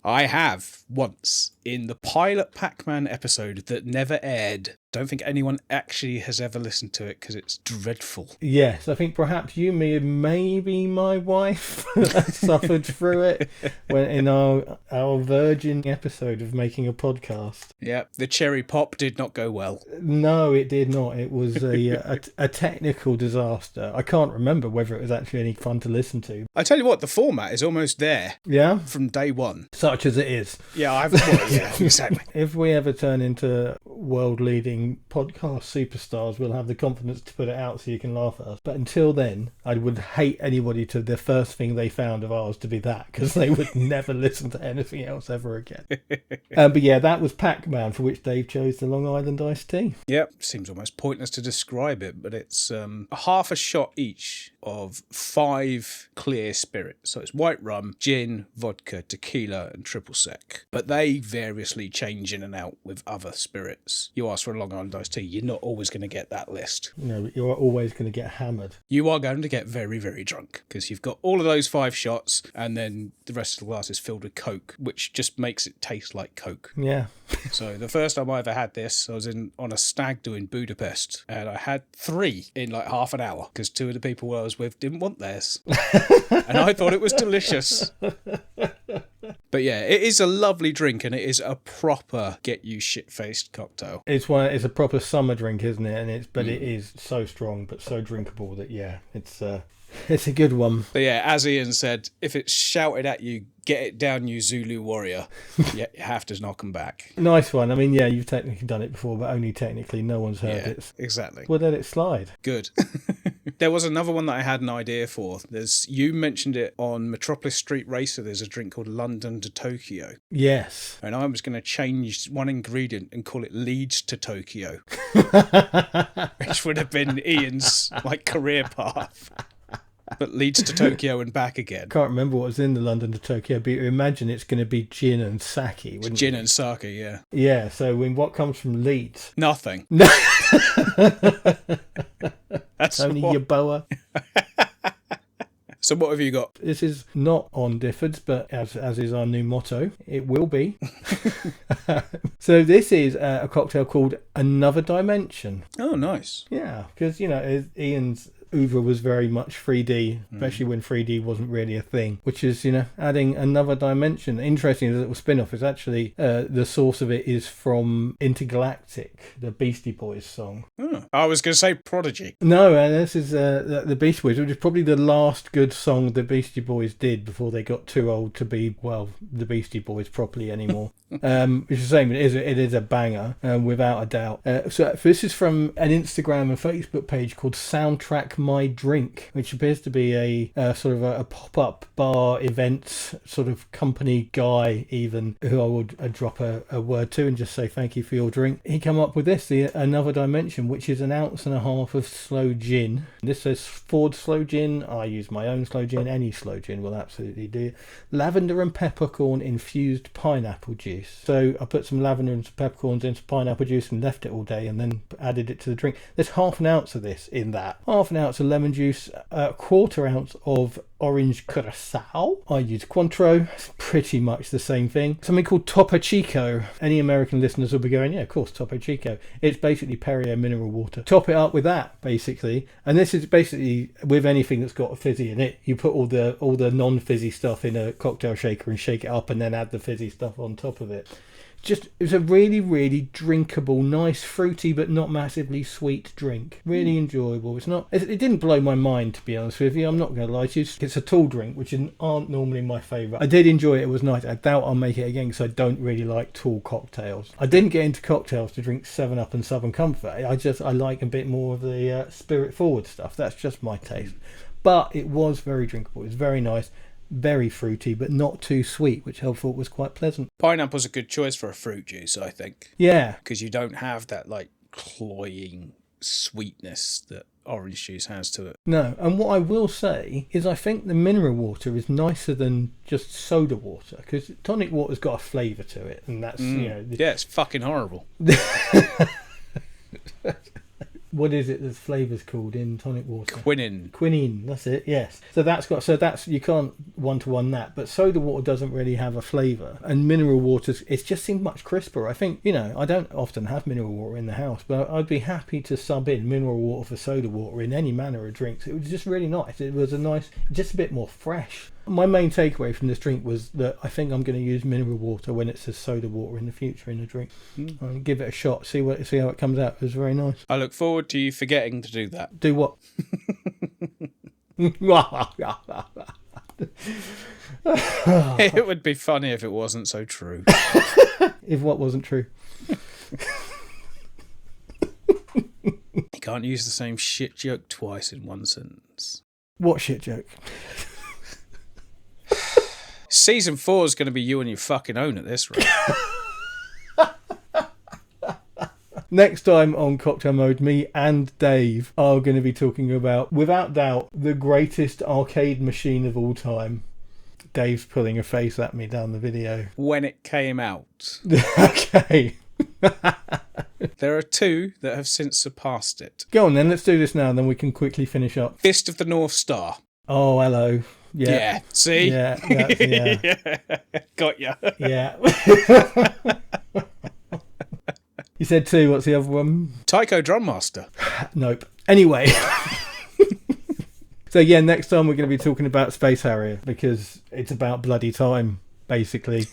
I have once in the pilot Pac-Man episode that never aired. Don't think anyone actually has ever listened to it because it's dreadful. Yes, I think perhaps you, me, and maybe my wife suffered through it when in our virgin episode of making a podcast. Yeah, the cherry pop did not go well. No, it did not. It was a technical disaster. I can't remember whether it was actually any fun to listen to. I tell you what, the format is almost there. Yeah? From day one. Such as it is. Yeah, exactly. If we ever turn into world-leading podcast superstars, we'll have the confidence to put it out so you can laugh at us. But until then, I would hate anybody to the first thing they found of ours to be that, because they would never listen to anything else ever again. But yeah, that was Pac-Man, for which Dave chose the Long Island iced tea. Yep, seems almost pointless to describe it, but it's half a shot each of 5 clear spirits. So it's white rum, gin, vodka, tequila, and triple sec. But they variously change in and out with other spirits. You ask for a Long Island iced tea, you're not always going to get that list. No, but you're always going to get hammered. You are going to get very, very drunk because you've got all of those 5 shots and then the rest of the glass is filled with Coke, which just makes it taste like Coke. Yeah. So the first time I ever had this, I was on a stag do in Budapest and I had 3 in like half an hour because 2 of the people I was with didn't want theirs. And I thought it was delicious. But yeah, it is a lovely drink and it is a proper get you shit-faced cocktail. It's a proper summer drink, isn't it? And it is so strong but so drinkable that it's a good one. But yeah, as Ian said, if it's shouted at you, get it down, you Zulu warrior. You have to knock them back. Nice one. I mean, yeah, you've technically done it before, but only technically. No one's heard it. Exactly. We'll let it slide. Good. There was another one that I had an idea for. You mentioned it on Metropolis Street Racer. There's a drink called London to Tokyo. Yes. And I was going to change one ingredient and call it Leeds to Tokyo. Which would have been Ian's career path. But leads to Tokyo and back again. Can't remember what was in the London to Tokyo, but you imagine it's going to be gin and sake, wouldn't Gin you? and sake, yeah. Yeah, so what comes from Leeds? Nothing. That's only your boa. So what have you got? This is not on Difford's, but as is our new motto, it will be. So this is a cocktail called Another Dimension. Oh, nice. Yeah, because, Ian's oeuvre was very much 3D, especially when 3D wasn't really a thing, which is, adding another dimension. Interesting, the little spin-off is actually, the source of it is from Intergalactic, the Beastie Boys song. Oh, I was going to say Prodigy. No, this is the Beastie Boys, which is probably the last good song the Beastie Boys did before they got too old to be, the Beastie Boys properly anymore. Which is the same, it is a banger, without a doubt. So this is from an Instagram and Facebook page called Soundtrack My Drink, which appears to be a sort of a pop-up bar event sort of company guy, even, who I would drop a word to and just say thank you for your drink. He came up with this, the Another Dimension, which is 1.5 ounces of slow gin. This says Ford slow gin. I use my own slow gin. Any slow gin will absolutely do. Lavender and peppercorn infused pineapple juice. So I put some lavender and some peppercorns into pineapple juice and left it all day and then added it to the drink. There's 1/2 ounce of this in that. 1/2 ounce of lemon juice, a quarter ounce of orange curacao. I use Cointreau. It's pretty much the same thing. Something called Topo Chico. Any American listeners will be going, yeah, of course, Topo Chico. It's basically Perrier mineral water. Top it up with that, basically. And this is basically with anything that's got a fizzy in it. You put all the non-fizzy stuff in a cocktail shaker and shake it up, and then add the fizzy stuff on top of it. Just, it was a really, really drinkable, nice, fruity, but not massively sweet drink. Really enjoyable. It didn't blow my mind, to be honest with you. I'm not going to lie to you. It's a tall drink, which aren't normally my favourite. I did enjoy it. It was nice. I doubt I'll make it again because I don't really like tall cocktails. I didn't get into cocktails to drink 7-Up and Southern Comfort. I like a bit more of the spirit-forward stuff. That's just my taste. But it was very drinkable. It was very nice. Very fruity, but not too sweet, which I thought was quite pleasant. Pineapple's a good choice for a fruit juice, I think. Yeah. Because you don't have that, like, cloying sweetness that orange juice has to it. No, and what I will say is I think the mineral water is nicer than just soda water, because tonic water's got a flavour to it, and that's, Yeah, it's fucking horrible. What is it? The flavour's called in tonic water. Quinine. That's it. Yes. So you can't 1-to-1 that. But soda water doesn't really have a flavour, and mineral waters, it just seemed much crisper. I think, I don't often have mineral water in the house, but I'd be happy to sub in mineral water for soda water in any manner of drinks. It was just really nice. It was just a bit more fresh. My main takeaway from this drink was that I think I'm going to use mineral water when it says soda water in the future in a drink. I'll give it a shot, see how it comes out. It was very nice. I look forward to you forgetting to do that. Do what? It would be funny if it wasn't so true. If what wasn't true? You can't use the same shit joke twice in one sentence. What shit joke? Season 4 is going to be you on your fucking own at this rate. Next time on Cocktail Mode, me and Dave are going to be talking about, without doubt, the greatest arcade machine of all time. Dave's pulling a face at me down the video. When it came out. Okay. There are 2 that have since surpassed it. Go on then, let's do this now, and then we can quickly finish up. Fist of the North Star. Oh, hello. Yeah. See? Yeah. Yeah. Got ya. Yeah. You said 2. What's the other one? Taiko Drum Master. Nope. Anyway. So yeah, next time we're going to be talking about Space Harrier, because it's about bloody time, basically.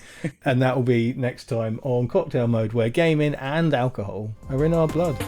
And that will be next time on Cocktail Mode, where gaming and alcohol are in our blood.